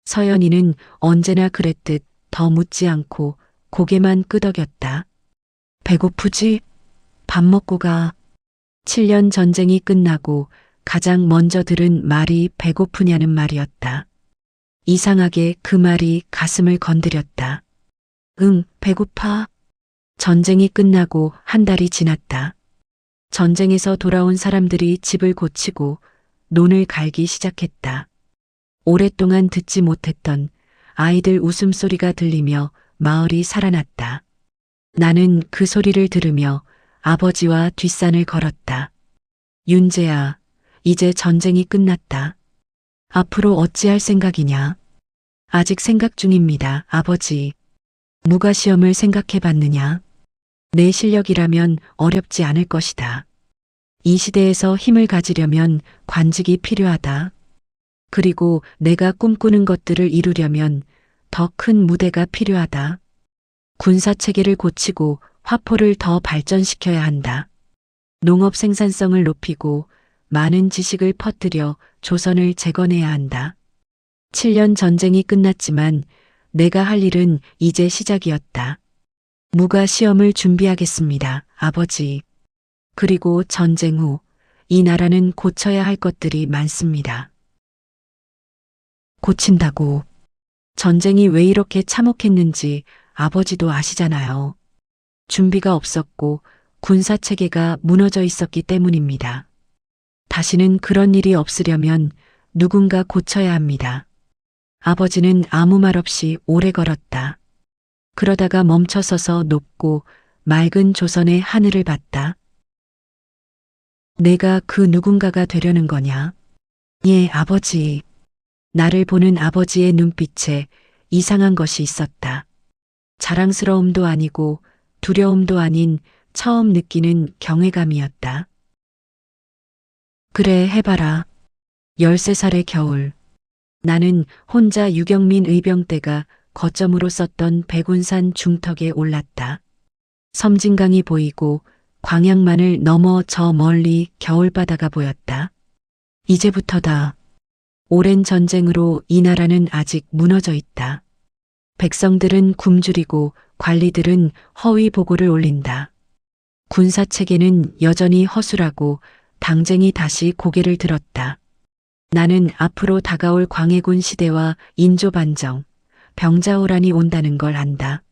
서연이는 언제나 그랬듯 더 묻지 않고 고개만 끄덕였다. 배고프지? 밥 먹고 가. 7년 전쟁이 끝나고 가장 먼저 들은 말이 배고프냐는 말이었다. 이상하게 그 말이 가슴을 건드렸다. 응, 배고파. 전쟁이 끝나고 한 달이 지났다. 전쟁에서 돌아온 사람들이 집을 고치고 논을 갈기 시작했다. 오랫동안 듣지 못했던 아이들 웃음소리가 들리며 마을이 살아났다. 나는 그 소리를 들으며 아버지와 뒷산을 걸었다. 윤재야, 이제 전쟁이 끝났다. 앞으로 어찌할 생각이냐? 아직 생각 중입니다, 아버지. 무가 시험을 생각해 봤느냐? 내 실력이라면 어렵지 않을 것이다. 이 시대에서 힘을 가지려면 관직이 필요하다. 그리고 내가 꿈꾸는 것들을 이루려면 더 큰 무대가 필요하다. 군사 체계를 고치고 화포를 더 발전시켜야 한다. 농업 생산성을 높이고 많은 지식을 퍼뜨려 조선을 재건해야 한다. 7년 전쟁이 끝났지만 내가 할 일은 이제 시작이었다. 무가 시험을 준비하겠습니다, 아버지. 그리고 전쟁 후 이 나라는 고쳐야 할 것들이 많습니다. 고친다고. 전쟁이 왜 이렇게 참혹했는지 아버지도 아시잖아요. 준비가 없었고 군사 체계가 무너져 있었기 때문입니다. 다시는 그런 일이 없으려면 누군가 고쳐야 합니다. 아버지는 아무 말 없이 오래 걸었다. 그러다가 멈춰서서 높고 맑은 조선의 하늘을 봤다. 내가 그 누군가가 되려는 거냐? 예, 아버지. 나를 보는 아버지의 눈빛에 이상한 것이 있었다. 자랑스러움도 아니고 두려움도 아닌 처음 느끼는 경외감이었다. 그래, 해봐라. 13살의 겨울. 나는 혼자 유경민 의병대가 거점으로 썼던 백운산 중턱에 올랐다. 섬진강이 보이고 광양만을 넘어 저 멀리 겨울바다가 보였다. 이제부터다. 오랜 전쟁으로 이 나라는 아직 무너져 있다. 백성들은 굶주리고 관리들은 허위 보고를 올린다. 군사체계는 여전히 허술하고 당쟁이 다시 고개를 들었다. 나는 앞으로 다가올 광해군 시대와 인조반정, 병자호란이 온다는 걸 안다.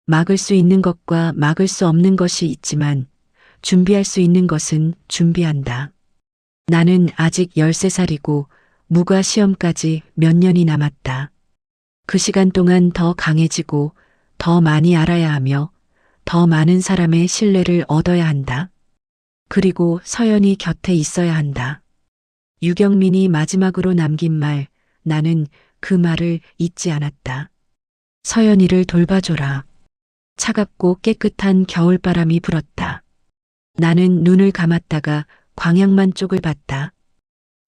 막을 수 있는 것과 막을 수 없는 것이 있지만 준비할 수 있는 것은 준비한다. 나는 아직 13살이고 무과 시험까지 몇 년이 남았다. 그 시간 동안 더 강해지고 더 많이 알아야 하며 더 많은 사람의 신뢰를 얻어야 한다. 그리고 서연이 곁에 있어야 한다. 유경민이 마지막으로 남긴 말, 나는 그 말을 잊지 않았다. 서연이를 돌봐줘라. 차갑고 깨끗한 겨울바람이 불었다. 나는 눈을 감았다가 광양만 쪽을 봤다.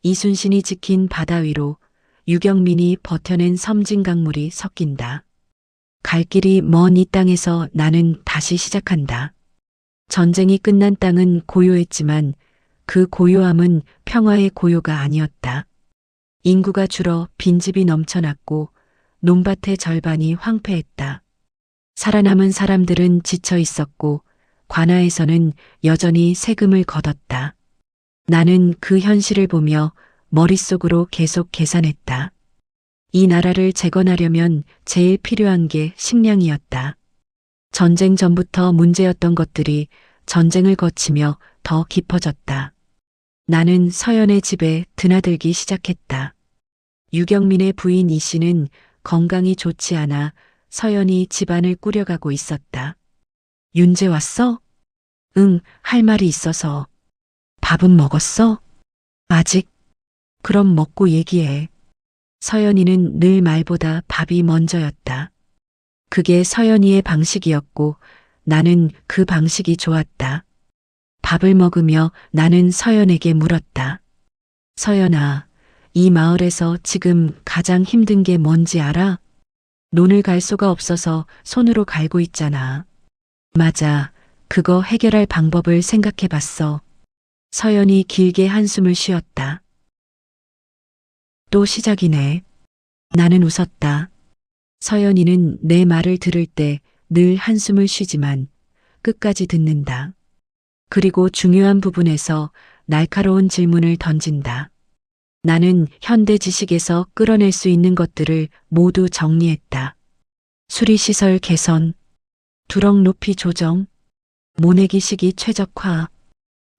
이순신이 지킨 바다 위로 유경민이 버텨낸 섬진강물이 섞인다. 갈 길이 먼 이 땅에서 나는 다시 시작한다. 전쟁이 끝난 땅은 고요했지만 그 고요함은 평화의 고요가 아니었다. 인구가 줄어 빈집이 넘쳐났고 논밭의 절반이 황폐했다. 살아남은 사람들은 지쳐 있었고 관아에서는 여전히 세금을 걷었다. 나는 그 현실을 보며 머릿속으로 계속 계산했다. 이 나라를 재건하려면 제일 필요한 게 식량이었다. 전쟁 전부터 문제였던 것들이 전쟁을 거치며 더 깊어졌다. 나는 서연의 집에 드나들기 시작했다. 유경민의 부인 이 씨는 건강이 좋지 않아 서연이 집안을 꾸려가고 있었다. 윤재 왔어? 응, 할 말이 있어서. 밥은 먹었어? 아직? 그럼 먹고 얘기해. 서연이는 늘 말보다 밥이 먼저였다. 그게 서연이의 방식이었고 나는 그 방식이 좋았다. 밥을 먹으며 나는 서연에게 물었다. 서연아, 이 마을에서 지금 가장 힘든 게 뭔지 알아? 논을 갈 수가 없어서 손으로 갈고 있잖아. 맞아. 그거 해결할 방법을 생각해 봤어. 서연이 길게 한숨을 쉬었다. 또 시작이네. 나는 웃었다. 서연이는 내 말을 들을 때 늘 한숨을 쉬지만 끝까지 듣는다. 그리고 중요한 부분에서 날카로운 질문을 던진다. 나는 현대 지식에서 끌어낼 수 있는 것들을 모두 정리했다. 수리시설 개선, 두럭 높이 조정, 모내기 시기 최적화,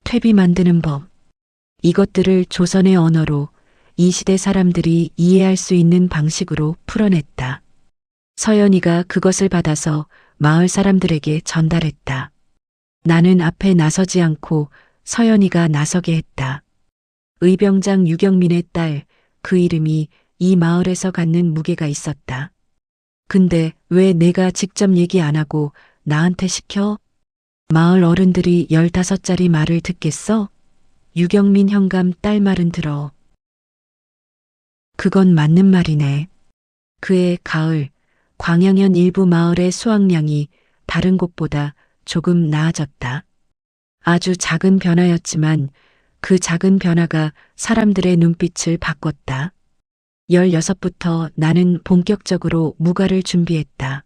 퇴비 만드는 법. 이것들을 조선의 언어로 이 시대 사람들이 이해할 수 있는 방식으로 풀어냈다. 서연이가 그것을 받아서 마을 사람들에게 전달했다. 나는 앞에 나서지 않고 서연이가 나서게 했다. 의병장 유경민의 딸, 그 이름이 이 마을에서 갖는 무게가 있었다. 근데 왜 내가 직접 얘기 안 하고 나한테 시켜? 마을 어른들이 15짜리 말을 듣겠어? 유경민 현감 딸 말은 들어. 그건 맞는 말이네. 그해 가을, 광양현 일부 마을의 수확량이 다른 곳보다 조금 나아졌다. 아주 작은 변화였지만 그 작은 변화가 사람들의 눈빛을 바꿨다. 16부터 나는 본격적으로 무가를 준비했다.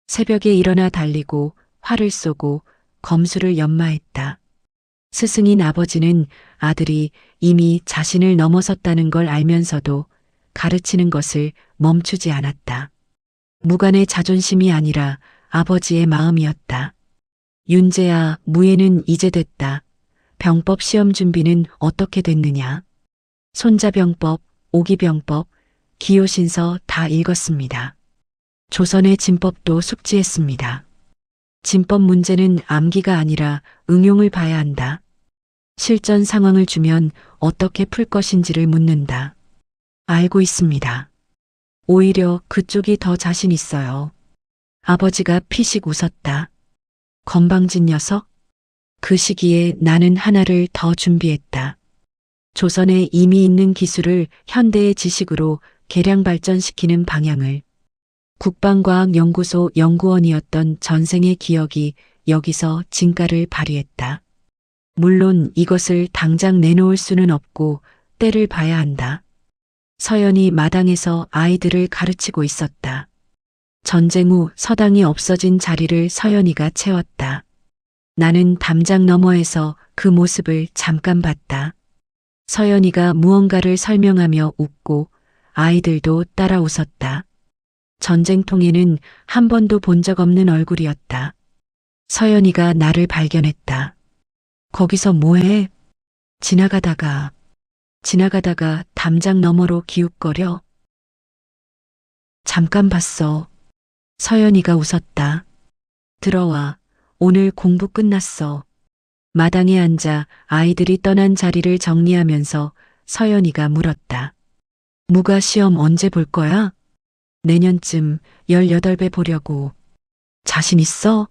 새벽에 일어나 달리고 활을 쏘고 검수를 연마했다. 스승인 아버지는 아들이 이미 자신을 넘어섰다는 걸 알면서도 가르치는 것을 멈추지 않았다. 무관의 자존심이 아니라 아버지의 마음이었다. 윤재야, 무예는 이제 됐다. 병법 시험 준비는 어떻게 됐느냐? 손자병법, 오기병법, 기요신서 다 읽었습니다. 조선의 진법도 숙지했습니다. 진법 문제는 암기가 아니라 응용을 봐야 한다. 실전 상황을 주면 어떻게 풀 것인지를 묻는다. 알고 있습니다. 오히려 그쪽이 더 자신 있어요. 아버지가 피식 웃었다. 건방진 녀석? 그 시기에 나는 하나를 더 준비했다. 조선에 이미 있는 기술을 현대의 지식으로 개량 발전시키는 방향을. 국방과학연구소 연구원이었던 전생의 기억이 여기서 진가를 발휘했다. 물론 이것을 당장 내놓을 수는 없고 때를 봐야 한다. 서연이 마당에서 아이들을 가르치고 있었다. 전쟁 후 서당이 없어진 자리를 서연이가 채웠다. 나는 담장 너머에서 그 모습을 잠깐 봤다. 서연이가 무언가를 설명하며 웃고 아이들도 따라 웃었다. 전쟁통에는 한 번도 본 적 없는 얼굴이었다. 서연이가 나를 발견했다. 거기서 뭐해? 지나가다가 담장 너머로 기웃거려. 잠깐 봤어. 서연이가 웃었다. 들어와. 오늘 공부 끝났어. 마당에 앉아 아이들이 떠난 자리를 정리하면서 서연이가 물었다. 무가 시험 언제 볼 거야? 내년쯤 18배 보려고. 자신 있어?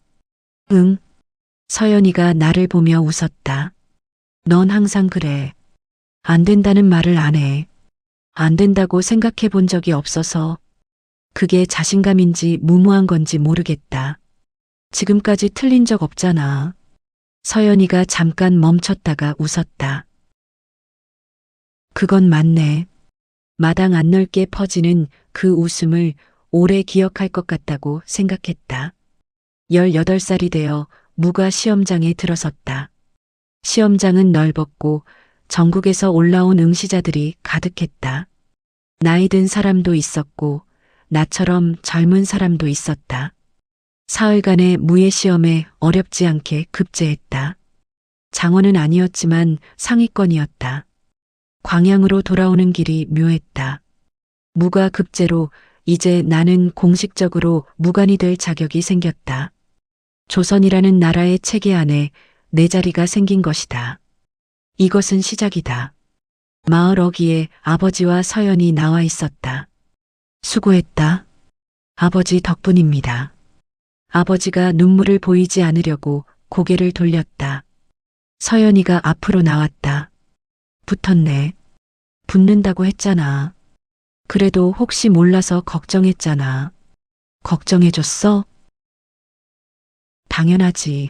응. 서연이가 나를 보며 웃었다. 넌 항상 그래. 안 된다는 말을 안 해. 안 된다고 생각해 본 적이 없어서 그게 자신감인지 무모한 건지 모르겠다. 지금까지 틀린 적 없잖아. 서연이가 잠깐 멈췄다가 웃었다. 그건 맞네. 마당 안 넓게 퍼지는 그 웃음을 오래 기억할 것 같다고 생각했다. 18살이 되어 무가 시험장에 들어섰다. 시험장은 넓었고 전국에서 올라온 응시자들이 가득했다. 나이 든 사람도 있었고 나처럼 젊은 사람도 있었다. 사흘간의 무예 시험에 어렵지 않게 급제했다. 장원은 아니었지만 상위권이었다. 광양으로 돌아오는 길이 묘했다. 무가 급제로 이제 나는 공식적으로 무관이 될 자격이 생겼다. 조선이라는 나라의 체계 안에 내 자리가 생긴 것이다. 이것은 시작이다. 마을 어귀에 아버지와 서연이 나와 있었다. 수고했다. 아버지 덕분입니다. 아버지가 눈물을 보이지 않으려고 고개를 돌렸다. 서연이가 앞으로 나왔다. 붙었네. 붙는다고 했잖아. 그래도 혹시 몰라서 걱정했잖아. 걱정해줬어? 당연하지.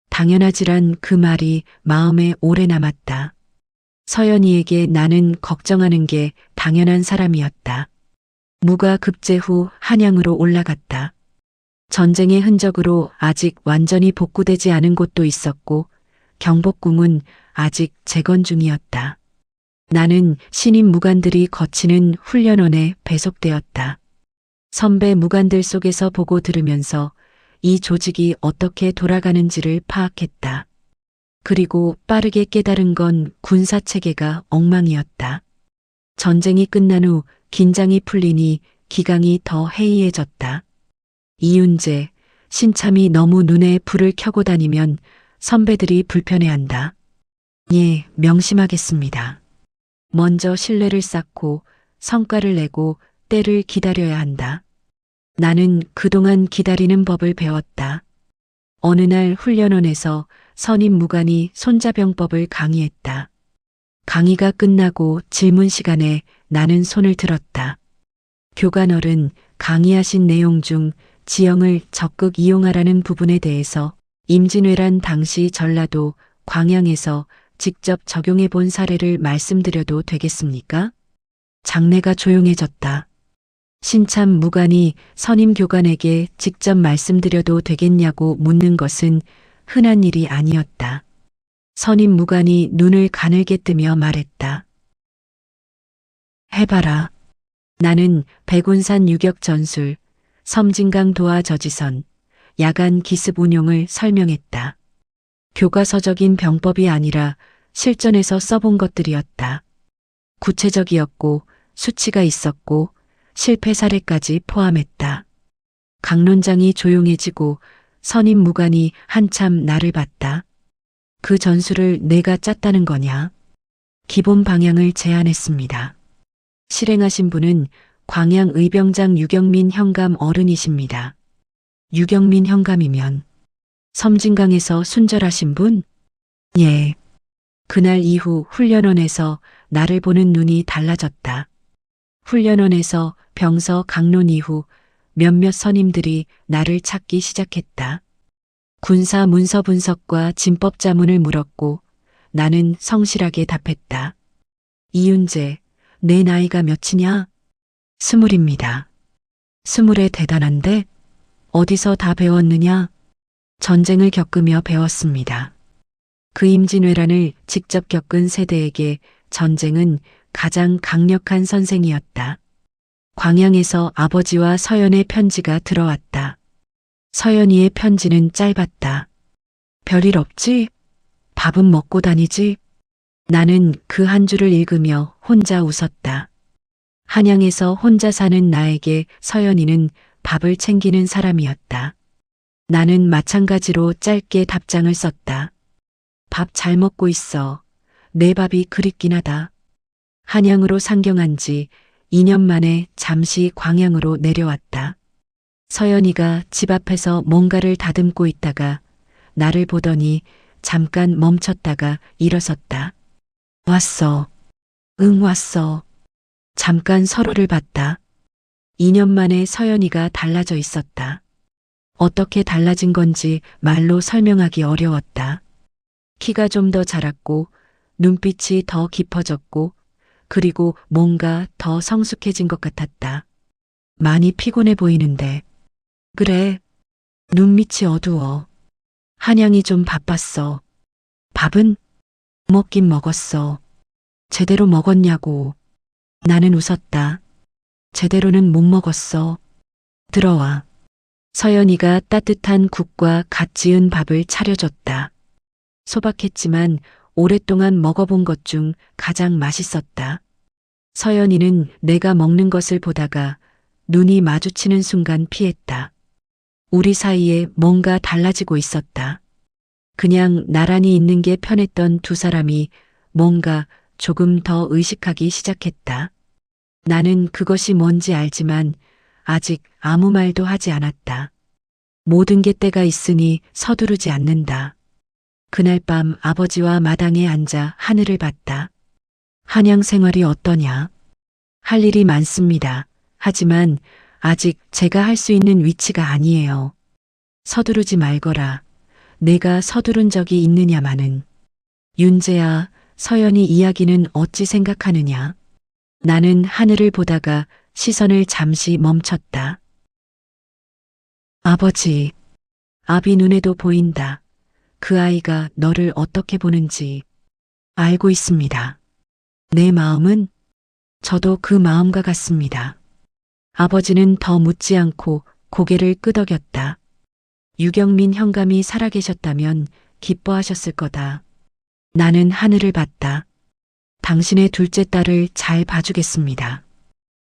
당연하지란 그 말이 마음에 오래 남았다. 서연이에게 나는 걱정하는 게 당연한 사람이었다. 무가 급제 후 한양으로 올라갔다. 전쟁의 흔적으로 아직 완전히 복구되지 않은 곳도 있었고 경복궁은 아직 재건 중이었다. 나는 신임 무관들이 거치는 훈련원에 배속되었다. 선배 무관들 속에서 보고 들으면서 이 조직이 어떻게 돌아가는지를 파악했다. 그리고 빠르게 깨달은 건 군사 체계가 엉망이었다. 전쟁이 끝난 후 긴장이 풀리니 기강이 더 해이해졌다. 이윤재, 신참이 너무 눈에 불을 켜고 다니면 선배들이 불편해한다. 예, 명심하겠습니다. 먼저 신뢰를 쌓고 성과를 내고 때를 기다려야 한다. 나는 그동안 기다리는 법을 배웠다. 어느 날 훈련원에서 선임 무관이 손자병법을 강의했다. 강의가 끝나고 질문 시간에 나는 손을 들었다. 교관어른 강의하신 내용 중 지형을 적극 이용하라는 부분에 대해서 임진왜란 당시 전라도 광양에서 직접 적용해 본 사례를 말씀드려도 되겠습니까? 장내가 조용해졌다. 신참 무관이 선임 교관에게 직접 말씀드려도 되겠냐고 묻는 것은 흔한 일이 아니었다. 선임 무관이 눈을 가늘게 뜨며 말했다. 해봐라. 나는 백운산 유격 전술, 섬진강 도하 저지선, 야간 기습 운용을 설명했다. 교과서적인 병법이 아니라 실전에서 써본 것들이었다. 구체적이었고 수치가 있었고 실패 사례까지 포함했다. 강론장이 조용해지고 선임 무관이 한참 나를 봤다. 그 전술을 내가 짰다는 거냐? 기본 방향을 제안했습니다. 실행하신 분은 광양 의병장 유경민 현감 어른이십니다. 유경민 현감이면 섬진강에서 순절하신 분? 예. 그날 이후 훈련원에서 나를 보는 눈이 달라졌다. 훈련원에서 병서 강론 이후 몇몇 선임들이 나를 찾기 시작했다. 군사 문서 분석과 진법 자문을 물었고 나는 성실하게 답했다. 이윤재, 내 나이가 몇이냐? 20입니다. 20에 대단한데? 어디서 다 배웠느냐? 전쟁을 겪으며 배웠습니다. 그 임진왜란을 직접 겪은 세대에게 전쟁은 가장 강력한 선생이었다. 광양에서 아버지와 서연의 편지가 들어왔다. 서연이의 편지는 짧았다. 별일 없지? 밥은 먹고 다니지? 나는 그 한 줄을 읽으며 혼자 웃었다. 한양에서 혼자 사는 나에게 서연이는 밥을 챙기는 사람이었다. 나는 마찬가지로 짧게 답장을 썼다. 밥 잘 먹고 있어. 내 밥이 그립긴 하다. 한양으로 상경한 지 2년 만에 잠시 광양으로 내려왔다. 서연이가 집 앞에서 뭔가를 다듬고 있다가 나를 보더니 잠깐 멈췄다가 일어섰다. 왔어. 응, 왔어. 잠깐 서로를 봤다. 2년 만에 서연이가 달라져 있었다. 어떻게 달라진 건지 말로 설명하기 어려웠다. 키가 좀 더 자랐고 눈빛이 더 깊어졌고 그리고 뭔가 더 성숙해진 것 같았다. 많이 피곤해 보이는데. 그래. 눈밑이 어두워. 한양이 좀 바빴어. 밥은? 먹긴 먹었어. 제대로 먹었냐고. 나는 웃었다. 제대로는 못 먹었어. 들어와. 서연이가 따뜻한 국과 갓 지은 밥을 차려줬다. 소박했지만 오랫동안 먹어본 것 중 가장 맛있었다. 서연이는 내가 먹는 것을 보다가 눈이 마주치는 순간 피했다. 우리 사이에 뭔가 달라지고 있었다. 그냥 나란히 있는 게 편했던 두 사람이 뭔가 조금 더 의식하기 시작했다. 나는 그것이 뭔지 알지만 아직 아무 말도 하지 않았다. 모든 게 때가 있으니 서두르지 않는다. 그날 밤 아버지와 마당에 앉아 하늘을 봤다. 한양 생활이 어떠냐? 할 일이 많습니다. 하지만 아직 제가 할 수 있는 위치가 아니에요. 서두르지 말거라. 내가 서두른 적이 있느냐마는. 윤재야, 서연이 이야기는 어찌 생각하느냐? 나는 하늘을 보다가 시선을 잠시 멈췄다. 아버지, 아비 눈에도 보인다. 그 아이가 너를 어떻게 보는지 알고 있습니다. 내 마음은 저도 그 마음과 같습니다. 아버지는 더 묻지 않고 고개를 끄덕였다. 유경민 현감이 살아계셨다면 기뻐하셨을 거다. 나는 하늘을 봤다. 당신의 둘째 딸을 잘 봐주겠습니다.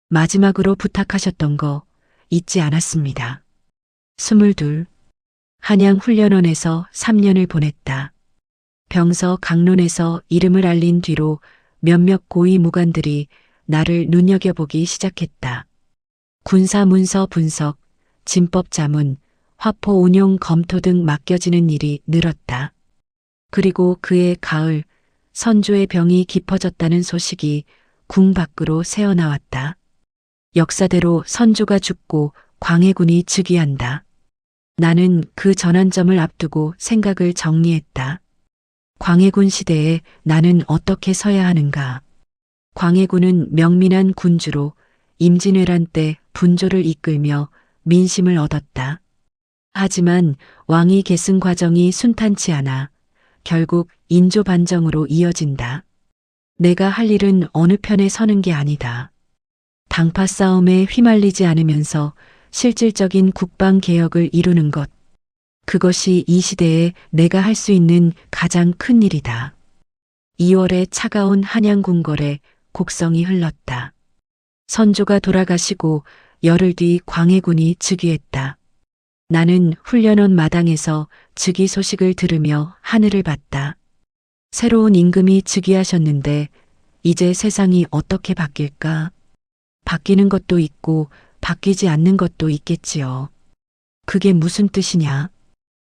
마지막으로 부탁하셨던 거 잊지 않았습니다. 22. 한양훈련원에서 3년을 보냈다. 병서 강론에서 이름을 알린 뒤로 몇몇 고위 무관들이 나를 눈여겨보기 시작했다. 군사문서 분석, 진법 자문, 화포 운용 검토 등 맡겨지는 일이 늘었다. 그리고 그해 가을 선조의 병이 깊어졌다는 소식이 궁 밖으로 새어나왔다. 역사대로 선조가 죽고 광해군이 즉위한다. 나는 그 전환점을 앞두고 생각을 정리했다. 광해군 시대에 나는 어떻게 서야 하는가. 광해군은 명민한 군주로 임진왜란 때 분조를 이끌며 민심을 얻었다. 하지만 왕위 계승 과정이 순탄치 않아 결국 인조 반정으로 이어진다. 내가 할 일은 어느 편에 서는 게 아니다. 당파 싸움에 휘말리지 않으면서 실질적인 국방 개혁을 이루는 것. 그것이 이 시대에 내가 할 수 있는 가장 큰 일이다. 2월에 차가운 한양궁궐에 곡성이 흘렀다. 선조가 돌아가시고 열흘 뒤 광해군이 즉위했다. 나는 훈련원 마당에서 즉위 소식을 들으며 하늘을 봤다. 새로운 임금이 즉위하셨는데 이제 세상이 어떻게 바뀔까? 바뀌는 것도 있고 바뀌지 않는 것도 있겠지요. 그게 무슨 뜻이냐?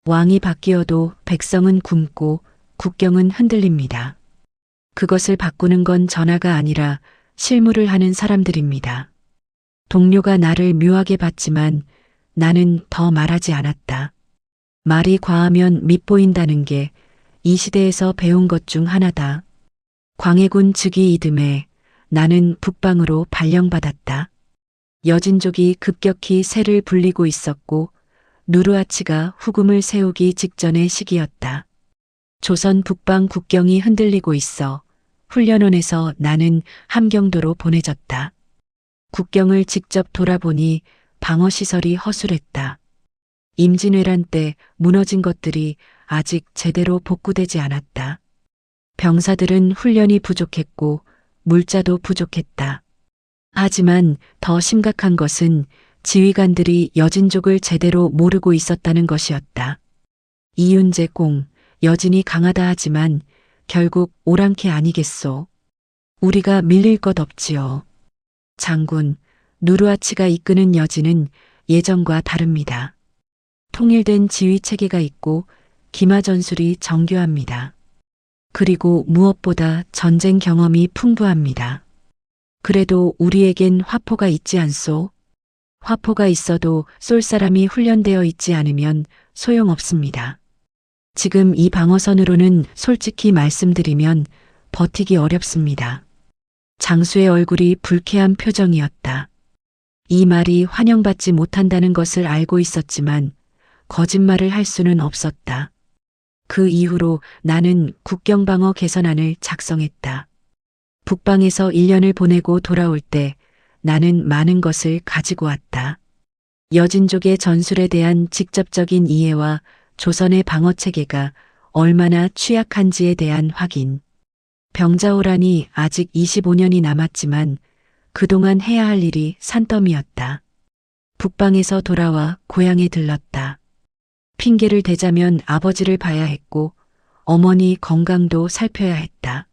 왕이 바뀌어도 백성은 굶고 국경은 흔들립니다. 그것을 바꾸는 건 전하가 아니라 실무를 하는 사람들입니다. 동료가 나를 묘하게 봤지만 나는 더 말하지 않았다. 말이 과하면 밉보인다는 게 이 시대에서 배운 것 중 하나다. 광해군 즉위 이듬해 나는 북방으로 발령받았다. 여진족이 급격히 세를 불리고 있었고 누르하치가 후금을 세우기 직전의 시기였다. 조선 북방 국경이 흔들리고 있어 훈련원에서 나는 함경도로 보내졌다. 국경을 직접 돌아보니 방어시설이 허술했다. 임진왜란 때 무너진 것들이 아직 제대로 복구되지 않았다. 병사들은 훈련이 부족했고 물자도 부족했다. 하지만 더 심각한 것은 지휘관들이 여진족을 제대로 모르고 있었다는 것이었다. 이윤재 공, 여진이 강하다 하지만 결국 오랑캐 아니겠소. 우리가 밀릴 것 없지요. 장군, 누르하치가 이끄는 여진은 예전과 다릅니다. 통일된 지휘 체계가 있고 기마 전술이 정교합니다. 그리고 무엇보다 전쟁 경험이 풍부합니다. 그래도 우리에겐 화포가 있지 않소? 화포가 있어도 쏠 사람이 훈련되어 있지 않으면 소용없습니다. 지금 이 방어선으로는 솔직히 말씀드리면 버티기 어렵습니다. 장수의 얼굴이 불쾌한 표정이었다. 이 말이 환영받지 못한다는 것을 알고 있었지만 거짓말을 할 수는 없었다. 그 이후로 나는 국경방어 개선안을 작성했다. 북방에서 1년을 보내고 돌아올 때 나는 많은 것을 가지고 왔다. 여진족의 전술에 대한 직접적인 이해와 조선의 방어체계가 얼마나 취약한지에 대한 확인. 병자호란이 아직 25년이 남았지만 그동안 해야 할 일이 산더미였다. 북방에서 돌아와 고향에 들렀다. 핑계를 대자면 아버지를 봐야 했고 어머니 건강도 살펴야 했다.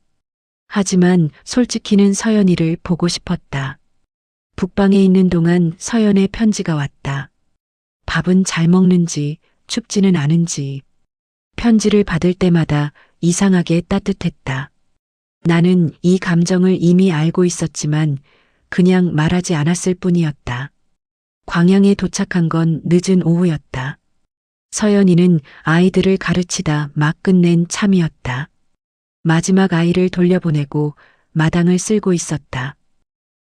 하지만 솔직히는 서연이를 보고 싶었다. 북방에 있는 동안 서연의 편지가 왔다. 밥은 잘 먹는지 춥지는 않은지. 편지를 받을 때마다 이상하게 따뜻했다. 나는 이 감정을 이미 알고 있었지만 그냥 말하지 않았을 뿐이었다. 광양에 도착한 건 늦은 오후였다. 서연이는 아이들을 가르치다 막 끝낸 참이었다. 마지막 아이를 돌려보내고 마당을 쓸고 있었다.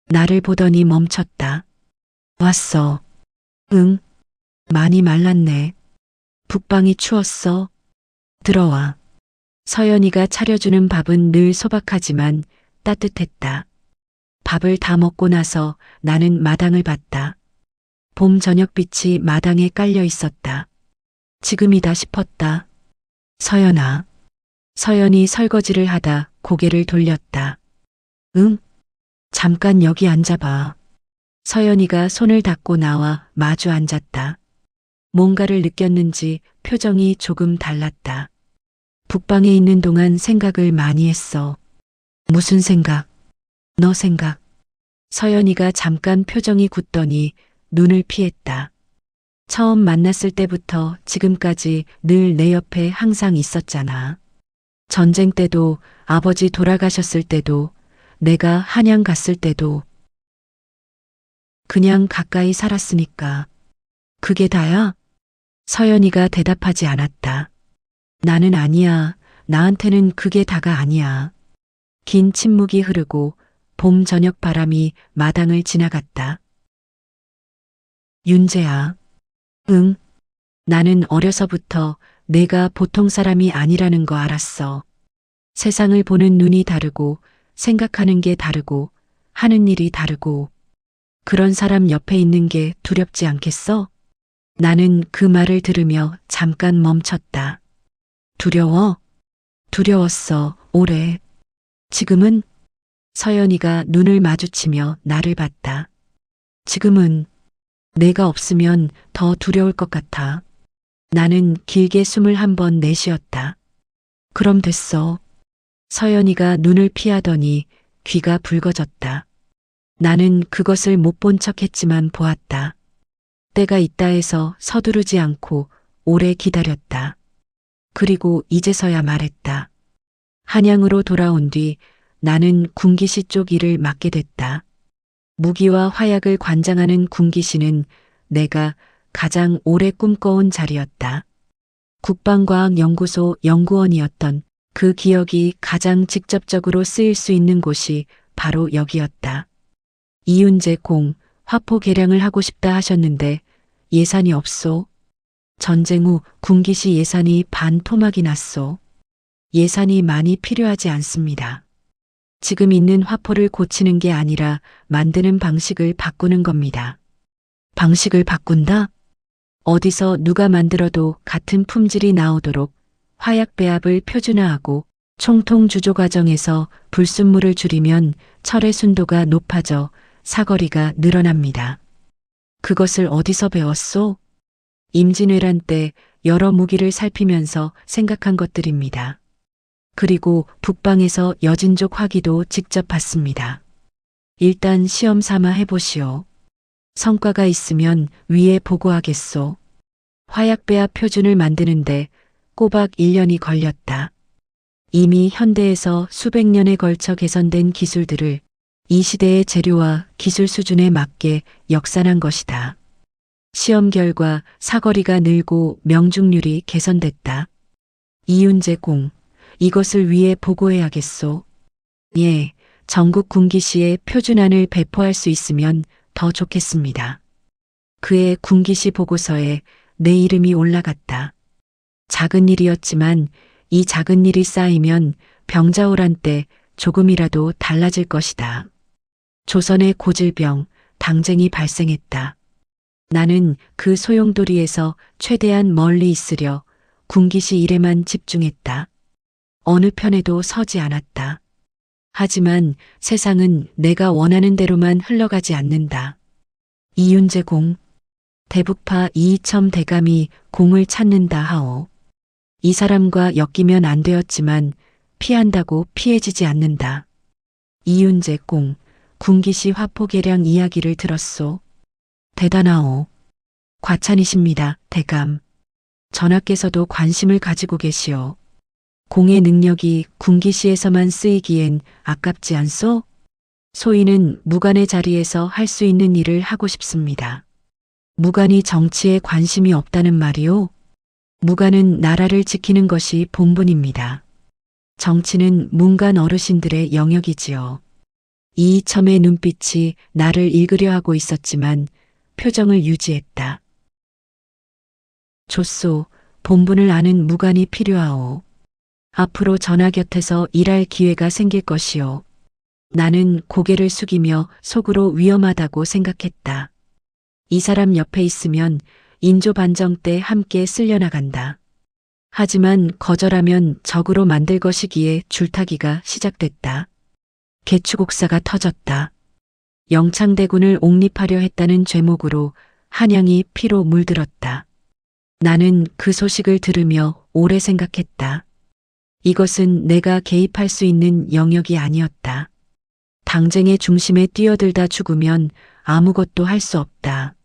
나를 보더니 멈췄다. 왔어. 응. 많이 말랐네. 북방이 추웠어. 들어와. 서연이가 차려주는 밥은 늘 소박하지만 따뜻했다. 밥을 다 먹고 나서 나는 마당을 봤다. 봄 저녁빛이 마당에 깔려 있었다. 지금이다 싶었다. 서연아. 서연이 설거지를 하다 고개를 돌렸다. 응? 잠깐 여기 앉아봐. 서연이가 손을 닦고 나와 마주 앉았다. 뭔가를 느꼈는지 표정이 조금 달랐다. 북방에 있는 동안 생각을 많이 했어. 무슨 생각? 너 생각. 서연이가 잠깐 표정이 굳더니 눈을 피했다. 처음 만났을 때부터 지금까지 늘 내 옆에 항상 있었잖아. 전쟁 때도, 아버지 돌아가셨을 때도, 내가 한양 갔을 때도. 그냥 가까이 살았으니까. 그게 다야? 서연이가 대답하지 않았다. 나는 아니야. 나한테는 그게 다가 아니야. 긴 침묵이 흐르고 봄 저녁 바람이 마당을 지나갔다. 윤재야. 응. 나는 어려서부터 내가 보통 사람이 아니라는 거 알았어. 세상을 보는 눈이 다르고 생각하는 게 다르고 하는 일이 다르고 그런 사람 옆에 있는 게 두렵지 않겠어? 나는 그 말을 들으며 잠깐 멈췄다. 두려워? 두려웠어, 오래. 지금은? 서연이가 눈을 마주치며 나를 봤다. 지금은 내가 없으면 더 두려울 것 같아. 나는 길게 숨을 한 번 내쉬었다. 그럼 됐어. 서연이가 눈을 피하더니 귀가 붉어졌다. 나는 그것을 못 본 척했지만 보았다. 때가 있다 해서 서두르지 않고 오래 기다렸다. 그리고 이제서야 말했다. 한양으로 돌아온 뒤 나는 군기시 쪽 일을 맡게 됐다. 무기와 화약을 관장하는 군기시는 내가 가장 오래 꿈꿔온 자리였다. 국방과학연구소 연구원이었던 그 기억이 가장 직접적으로 쓰일 수 있는 곳이 바로 여기였다. 이윤재 공, 화포 개량을 하고 싶다 하셨는데 예산이 없소. 전쟁 후 군기시 예산이 반토막이 났소. 예산이 많이 필요하지 않습니다. 지금 있는 화포를 고치는 게 아니라 만드는 방식을 바꾸는 겁니다. 방식을 바꾼다? 어디서 누가 만들어도 같은 품질이 나오도록 화약 배합을 표준화하고 총통 주조 과정에서 불순물을 줄이면 철의 순도가 높아져 사거리가 늘어납니다. 그것을 어디서 배웠소? 임진왜란 때 여러 무기를 살피면서 생각한 것들입니다. 그리고 북방에서 여진족 화기도 직접 봤습니다. 일단 시험 삼아 해보시오. 성과가 있으면 위에 보고하겠소. 화약 배합 표준을 만드는데 꼬박 1년이 걸렸다. 이미 현대에서 수백 년에 걸쳐 개선된 기술들을 이 시대의 재료와 기술 수준에 맞게 역산한 것이다. 시험 결과 사거리가 늘고 명중률이 개선됐다. 이윤재 공, 이것을 위해 보고해야겠소. 예, 전국 군기시에 표준안을 배포할 수 있으면 더 좋겠습니다. 그의 군기시 보고서에 내 이름이 올라갔다. 작은 일이었지만 이 작은 일이 쌓이면 병자호란 때 조금이라도 달라질 것이다. 조선의 고질병, 당쟁이 발생했다. 나는 그 소용돌이에서 최대한 멀리 있으려 군기시 일에만 집중했다. 어느 편에도 서지 않았다. 하지만 세상은 내가 원하는 대로만 흘러가지 않는다. 이윤재 공, 대북파 이이첨 대감이 공을 찾는다 하오. 이 사람과 엮이면 안 되었지만 피한다고 피해지지 않는다. 이윤재 공, 군기시 화포 개량 이야기를 들었소. 대단하오. 과찬이십니다, 대감. 전하께서도 관심을 가지고 계시오. 공의 능력이 군기시에서만 쓰이기엔 아깝지 않소? 소인은 무관의 자리에서 할 수 있는 일을 하고 싶습니다. 무관이 정치에 관심이 없다는 말이오? 무관은 나라를 지키는 것이 본분입니다. 정치는 문관 어르신들의 영역이지요. 이이첨의 눈빛이 나를 읽으려 하고 있었지만 표정을 유지했다. 좋소. 본분을 아는 무관이 필요하오. 앞으로 전하 곁에서 일할 기회가 생길 것이오. 나는 고개를 숙이며 속으로 위험하다고 생각했다. 이 사람 옆에 있으면 인조 반정 때 함께 쓸려나간다. 하지만 거절하면 적으로 만들 것이기에 줄타기가 시작됐다. 개추곡사가 터졌다. 영창대군을 옹립하려 했다는 죄목으로 한양이 피로 물들었다. 나는 그 소식을 들으며 오래 생각했다. 이것은 내가 개입할 수 있는 영역이 아니었다. 당쟁의 중심에 뛰어들다 죽으면 아무것도 할 수 없다.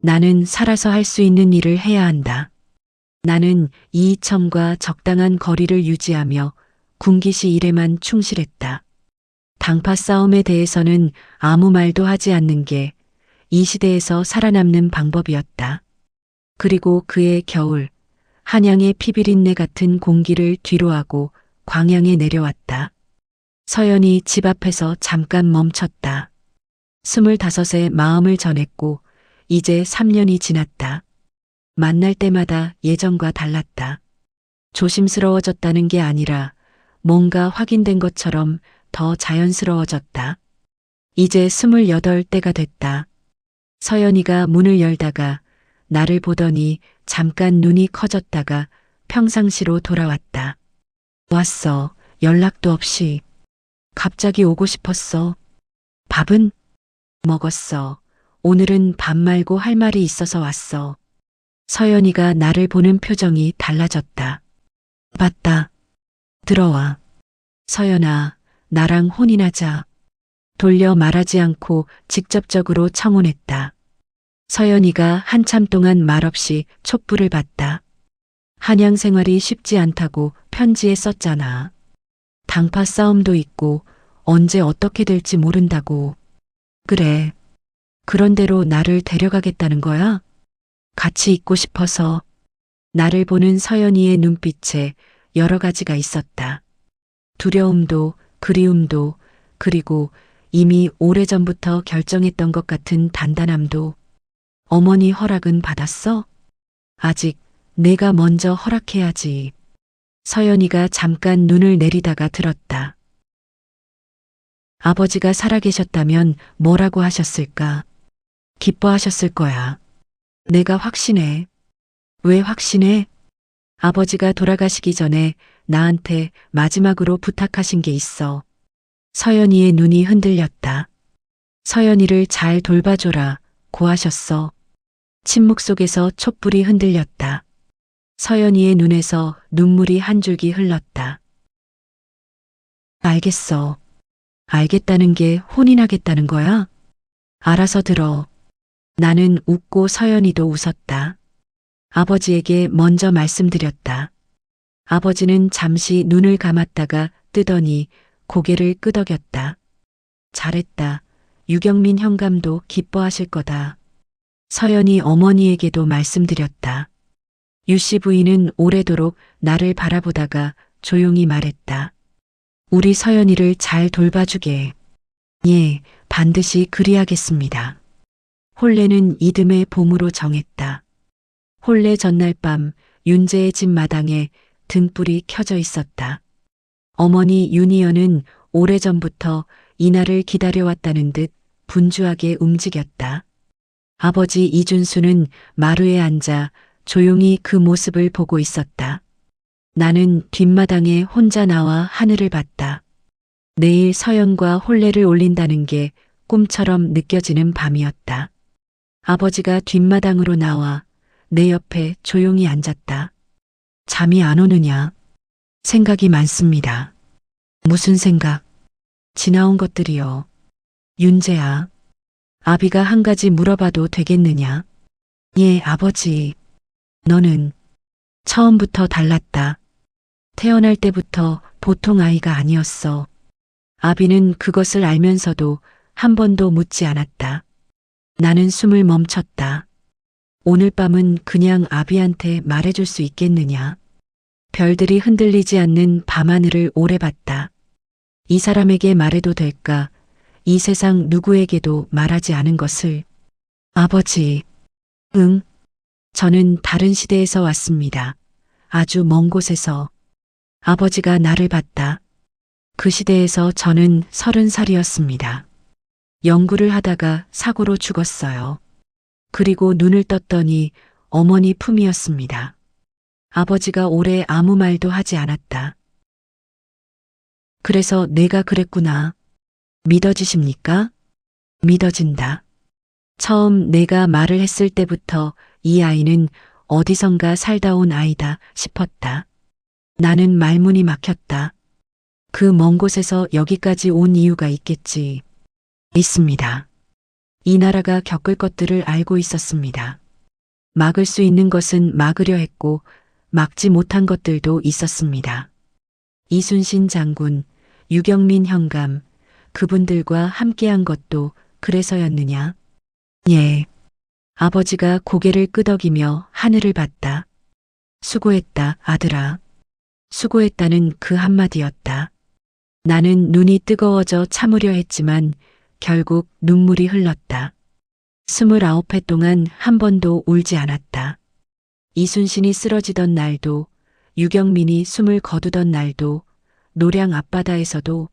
나는 살아서 할 수 있는 일을 해야 한다. 나는 이이첨과 적당한 거리를 유지하며 군기시 일에만 충실했다. 당파 싸움에 대해서는 아무 말도 하지 않는 게 이 시대에서 살아남는 방법이었다. 그리고 그해 겨울, 한양의 피비린내 같은 공기를 뒤로하고 광양에 내려왔다. 서연이 집 앞에서 잠깐 멈췄다. 25에 마음을 전했고 이제 3년이 지났다. 만날 때마다 예전과 달랐다. 조심스러워졌다는 게 아니라 뭔가 확인된 것처럼 더 자연스러워졌다. 이제 28대가 됐다. 서연이가 문을 열다가 나를 보더니 잠깐 눈이 커졌다가 평상시로 돌아왔다. 왔어. 연락도 없이. 갑자기 오고 싶었어. 밥은? 먹었어. 오늘은 밥 말고 할 말이 있어서 왔어. 서연이가 나를 보는 표정이 달라졌다. 맞다. 들어와. 서연아, 나랑 혼인하자. 돌려 말하지 않고 직접적으로 청혼했다. 서연이가 한참 동안 말없이 촛불을 봤다. 한양 생활이 쉽지 않다고 편지에 썼잖아. 당파 싸움도 있고 언제 어떻게 될지 모른다고. 그래. 그런대로 나를 데려가겠다는 거야? 같이 있고 싶어서. 나를 보는 서연이의 눈빛에 여러 가지가 있었다. 두려움도 그리움도 그리고 이미 오래전부터 결정했던 것 같은 단단함도. 어머니 허락은 받았어? 아직 내가 먼저 허락해야지. 서연이가 잠깐 눈을 내리다가 들었다. 아버지가 살아계셨다면 뭐라고 하셨을까? 기뻐하셨을 거야. 내가 확신해. 왜 확신해? 아버지가 돌아가시기 전에 나한테 마지막으로 부탁하신 게 있어. 서연이의 눈이 흔들렸다. 서연이를 잘 돌봐줘라 고 하셨어. 침묵 속에서 촛불이 흔들렸다. 서연이의 눈에서 눈물이 한 줄기 흘렀다. 알겠어. 알겠다는 게 혼인하겠다는 거야? 알아서 들어. 나는 웃고 서연이도 웃었다. 아버지에게 먼저 말씀드렸다. 아버지는 잠시 눈을 감았다가 뜨더니 고개를 끄덕였다. 잘했다. 유경민 현감도 기뻐하실 거다. 서연이 어머니에게도 말씀드렸다. 유씨 부인은 오래도록 나를 바라보다가 조용히 말했다. 우리 서연이를 잘 돌봐주게. 예, 반드시 그리하겠습니다. 혼례는 이듬해 봄으로 정했다. 혼례 전날 밤 윤재의 집 마당에 등불이 켜져 있었다. 어머니 윤희연은 오래전부터 이날을 기다려왔다는 듯 분주하게 움직였다. 아버지 이준수는 마루에 앉아 조용히 그 모습을 보고 있었다. 나는 뒷마당에 혼자 나와 하늘을 봤다. 내일 서연과 혼례를 올린다는 게 꿈처럼 느껴지는 밤이었다. 아버지가 뒷마당으로 나와 내 옆에 조용히 앉았다. 잠이 안 오느냐? 생각이 많습니다. 무슨 생각? 지나온 것들이요. 윤재야, 아비가 한 가지 물어봐도 되겠느냐? 예, 아버지. 너는 처음부터 달랐다. 태어날 때부터 보통 아이가 아니었어. 아비는 그것을 알면서도 한 번도 묻지 않았다. 나는 숨을 멈췄다. 오늘 밤은 그냥 아비한테 말해줄 수 있겠느냐? 별들이 흔들리지 않는 밤하늘을 오래 봤다. 이 사람에게 말해도 될까? 이 세상 누구에게도 말하지 않은 것을. 아버지. 응? 저는 다른 시대에서 왔습니다. 아주 먼 곳에서. 아버지가 나를 봤다. 그 시대에서 저는 30살이었습니다. 연구를 하다가 사고로 죽었어요. 그리고 눈을 떴더니 어머니 품이었습니다. 아버지가 오래 아무 말도 하지 않았다. 그래서 내가 그랬구나. 믿어지십니까? 믿어진다. 처음 내가 말을 했을 때부터 이 아이는 어디선가 살다 온 아이다 싶었다. 나는 말문이 막혔다. 그 먼 곳에서 여기까지 온 이유가 있겠지. 있습니다. 이 나라가 겪을 것들을 알고 있었습니다. 막을 수 있는 것은 막으려 했고 막지 못한 것들도 있었습니다. 이순신 장군, 유경민 현감, 그분들과 함께한 것도 그래서였느냐? 예. 아버지가 고개를 끄덕이며 하늘을 봤다. 수고했다, 아들아. 수고했다는 그 한마디였다. 나는 눈이 뜨거워져 참으려 했지만 결국 눈물이 흘렀다. 29회 동안 한 번도 울지 않았다. 이순신이 쓰러지던 날도, 유경민이 숨을 거두던 날도, 노량 앞바다에서도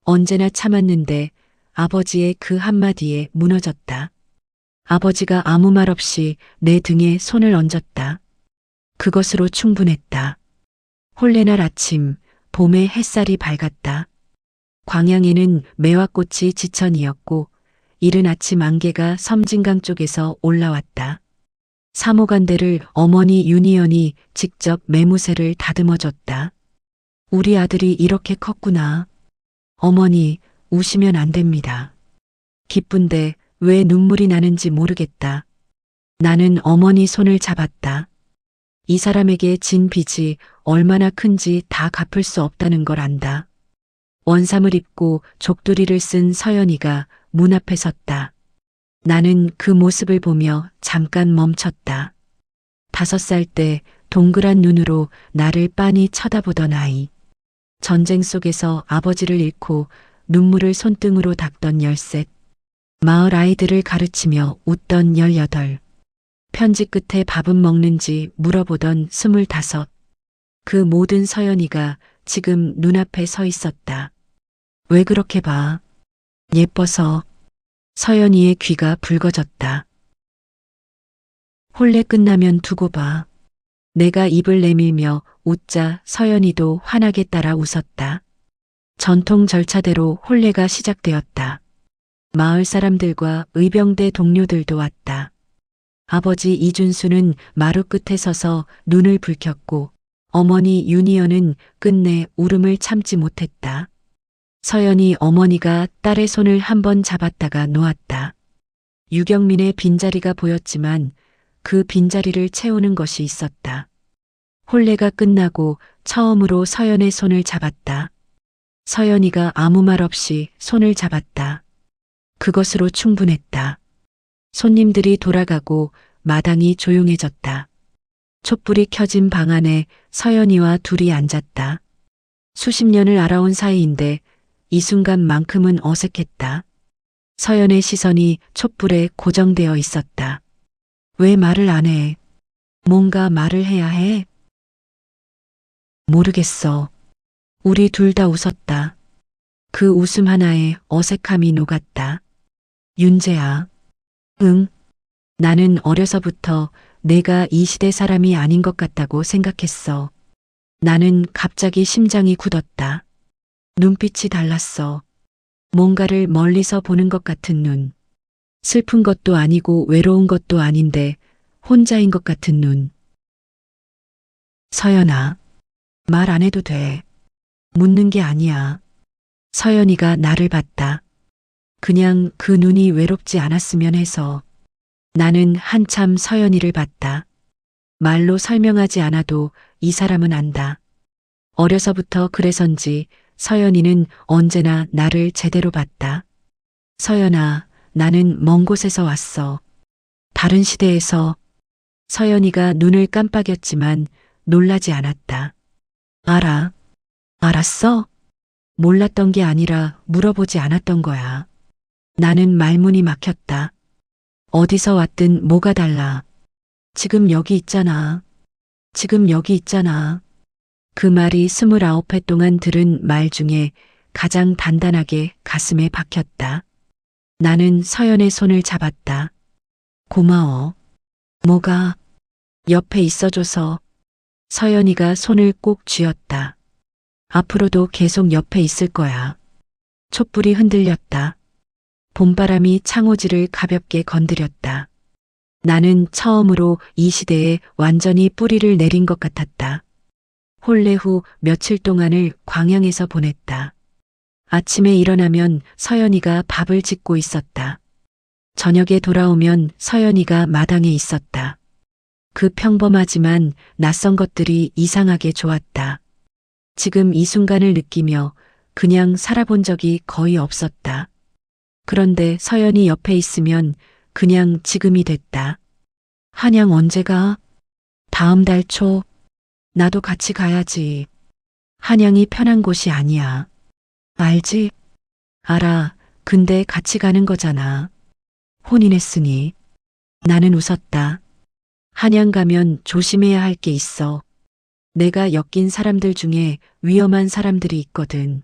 언제나 참았는데 아버지의 그 한마디에 무너졌다. 아버지가 아무 말 없이 내 등에 손을 얹었다. 그것으로 충분했다. 홀레날 아침, 봄의 햇살이 밝았다. 광양에는 매화꽃이 지천이었고 이른 아침 안개가 섬진강 쪽에서 올라왔다. 사모간대를 어머니 윤희연이 직접 매무새를 다듬어줬다. 우리 아들이 이렇게 컸구나. 어머니, 우시면 안 됩니다. 기쁜데 왜 눈물이 나는지 모르겠다. 나는 어머니 손을 잡았다. 이 사람에게 진 빚이 얼마나 큰지 다 갚을 수 없다는 걸 안다. 원삼을 입고 족두리를 쓴 서연이가 문 앞에 섰다. 나는 그 모습을 보며 잠깐 멈췄다. 5살 때 동그란 눈으로 나를 빤히 쳐다보던 아이. 전쟁 속에서 아버지를 잃고 눈물을 손등으로 닦던 13. 마을 아이들을 가르치며 웃던 18. 편지 끝에 밥은 먹는지 물어보던 25. 그 모든 서연이가 지금 눈앞에 서 있었다. 왜 그렇게 봐? 예뻐서. 서연이의 귀가 붉어졌다. 혼례 끝나면 두고 봐. 내가 입을 내밀며 웃자 서연이도 환하게 따라 웃었다. 전통 절차대로 혼례가 시작되었다. 마을 사람들과 의병대 동료들도 왔다. 아버지 이준수는 마루 끝에 서서 눈을 붉혔고 어머니 윤희연은 끝내 울음을 참지 못했다. 서연이 어머니가 딸의 손을 한번 잡았다가 놓았다. 유경민의 빈자리가 보였지만 그 빈자리를 채우는 것이 있었다. 혼례가 끝나고 처음으로 서연의 손을 잡았다. 서연이가 아무 말 없이 손을 잡았다. 그것으로 충분했다. 손님들이 돌아가고 마당이 조용해졌다. 촛불이 켜진 방 안에 서연이와 둘이 앉았다. 수십 년을 알아온 사이인데 이 순간만큼은 어색했다. 서연의 시선이 촛불에 고정되어 있었다. 왜 말을 안 해? 뭔가 말을 해야 해? 모르겠어. 우리 둘 다 웃었다. 그 웃음 하나에 어색함이 녹았다. 윤재야. 응. 나는 어려서부터 내가 이 시대 사람이 아닌 것 같다고 생각했어. 나는 갑자기 심장이 굳었다. 눈빛이 달랐어. 뭔가를 멀리서 보는 것 같은 눈. 슬픈 것도 아니고 외로운 것도 아닌데 혼자인 것 같은 눈. 서연아, 말 안 해도 돼. 묻는 게 아니야. 서연이가 나를 봤다. 그냥 그 눈이 외롭지 않았으면 해서. 나는 한참 서연이를 봤다. 말로 설명하지 않아도 이 사람은 안다. 어려서부터 그래서인지 서연이는 언제나 나를 제대로 봤다. 서연아, 나는 먼 곳에서 왔어. 다른 시대에서. 서연이가 눈을 깜빡였지만 놀라지 않았다. 알아. 알았어? 몰랐던 게 아니라 물어보지 않았던 거야. 나는 말문이 막혔다. 어디서 왔든 뭐가 달라. 지금 여기 있잖아. 지금 여기 있잖아. 그 말이 29회 동안 들은 말 중에 가장 단단하게 가슴에 박혔다. 나는 서연의 손을 잡았다. 고마워. 뭐가? 옆에 있어줘서. 서연이가 손을 꼭 쥐었다. 앞으로도 계속 옆에 있을 거야. 촛불이 흔들렸다. 봄바람이 창호지를 가볍게 건드렸다. 나는 처음으로 이 시대에 완전히 뿌리를 내린 것 같았다. 혼례 후 며칠 동안을 광양에서 보냈다. 아침에 일어나면 서연이가 밥을 짓고 있었다. 저녁에 돌아오면 서연이가 마당에 있었다. 그 평범하지만 낯선 것들이 이상하게 좋았다. 지금 이 순간을 느끼며 그냥 살아본 적이 거의 없었다. 그런데 서연이 옆에 있으면 그냥 지금이 됐다. 한양 언제 가? 다음 달 초. 나도 같이 가야지. 한양이 편한 곳이 아니야. 알지? 알아. 근데 같이 가는 거잖아. 혼인했으니. 나는 웃었다. 한양 가면 조심해야 할 게 있어. 내가 엮인 사람들 중에 위험한 사람들이 있거든.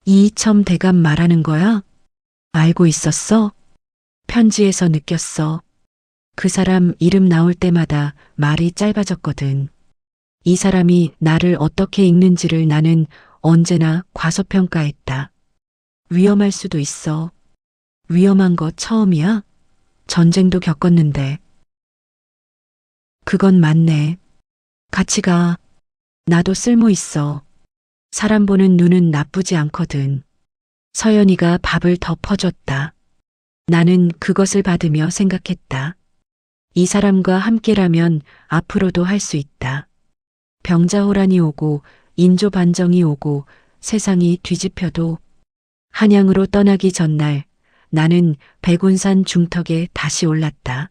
이이첨 대감 말하는 거야? 알고 있었어? 편지에서 느꼈어. 그 사람 이름 나올 때마다 말이 짧아졌거든. 이 사람이 나를 어떻게 읽는지를 나는 언제나 과소평가했다. 위험할 수도 있어. 위험한 거 처음이야? 전쟁도 겪었는데. 그건 맞네. 같이 가. 나도 쓸모 있어. 사람 보는 눈은 나쁘지 않거든. 서연이가 밥을 더 퍼줬다. 나는 그것을 받으며 생각했다. 이 사람과 함께라면 앞으로도 할 수 있다. 병자호란이 오고 인조 반정이 오고 세상이 뒤집혀도 한양으로 떠나기 전날 나는 백운산 중턱에 다시 올랐다.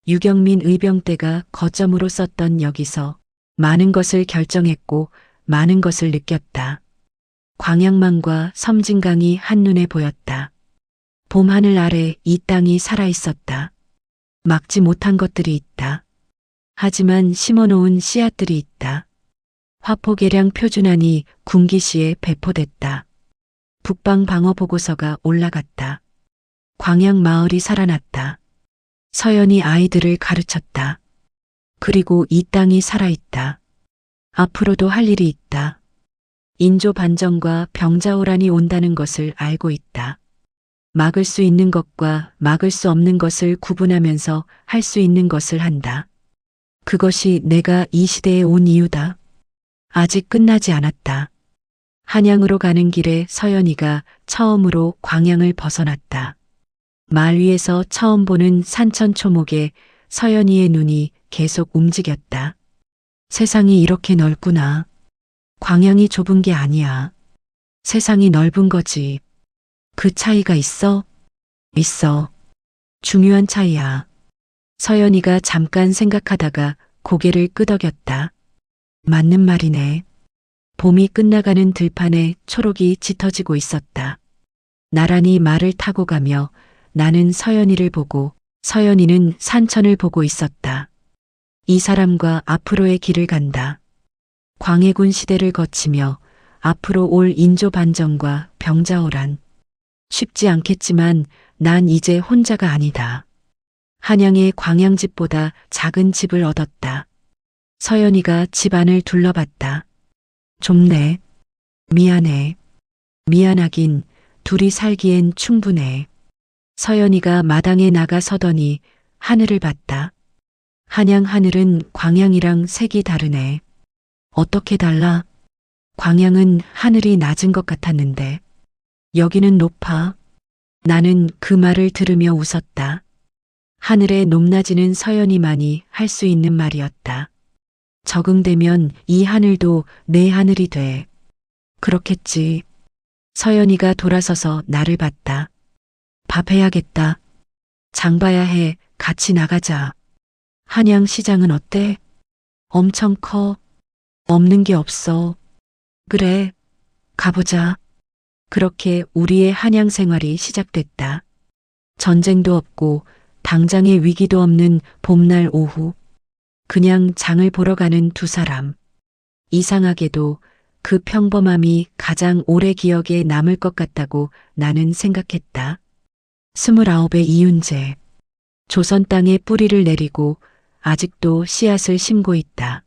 유경민 의병대가 거점으로 썼던 여기서 많은 것을 결정했고 많은 것을 느꼈다. 광양만과 섬진강이 한눈에 보였다. 봄하늘 아래 이 땅이 살아있었다. 막지 못한 것들이 있다. 하지만 심어놓은 씨앗들이 있다. 화포계량 표준안이 군기시에 배포됐다. 북방 방어 보고서가 올라갔다. 광양 마을이 살아났다. 서연이 아이들을 가르쳤다. 그리고 이 땅이 살아있다. 앞으로도 할 일이 있다. 인조 반정과 병자호란이 온다는 것을 알고 있다. 막을 수 있는 것과 막을 수 없는 것을 구분하면서 할 수 있는 것을 한다. 그것이 내가 이 시대에 온 이유다. 아직 끝나지 않았다. 한양으로 가는 길에 서연이가 처음으로 광양을 벗어났다. 말 위에서 처음 보는 산천초목에 서연이의 눈이 계속 움직였다. 세상이 이렇게 넓구나. 광양이 좁은 게 아니야. 세상이 넓은 거지. 그 차이가 있어? 있어. 중요한 차이야. 서연이가 잠깐 생각하다가 고개를 끄덕였다. 맞는 말이네. 봄이 끝나가는 들판에 초록이 짙어지고 있었다. 나란히 말을 타고 가며 나는 서연이를 보고 서연이는 산천을 보고 있었다. 이 사람과 앞으로의 길을 간다. 광해군 시대를 거치며 앞으로 올 인조 반정과 병자호란. 쉽지 않겠지만 난 이제 혼자가 아니다. 한양의 광양집보다 작은 집을 얻었다. 서연이가 집 안을 둘러봤다. 좁네. 미안해. 미안하긴 둘이 살기엔 충분해. 서연이가 마당에 나가 서더니 하늘을 봤다. 한양 하늘은 광양이랑 색이 다르네. 어떻게 달라? 광양은 하늘이 낮은 것 같았는데 여기는 높아. 나는 그 말을 들으며 웃었다. 하늘에 높낮이는 서연이만이 할 수 있는 말이었다. 적응되면 이 하늘도 내 하늘이 돼. 그렇겠지. 서연이가 돌아서서 나를 봤다. 밥 해야겠다. 장 봐야 해. 같이 나가자. 한양 시장은 어때? 엄청 커. 없는 게 없어. 그래. 가보자. 그렇게 우리의 한양 생활이 시작됐다. 전쟁도 없고 당장의 위기도 없는 봄날 오후 그냥 장을 보러 가는 두 사람. 이상하게도 그 평범함이 가장 오래 기억에 남을 것 같다고 나는 생각했다. 29의 이윤재. 조선 땅에 뿌리를 내리고 아직도 씨앗을 심고 있다.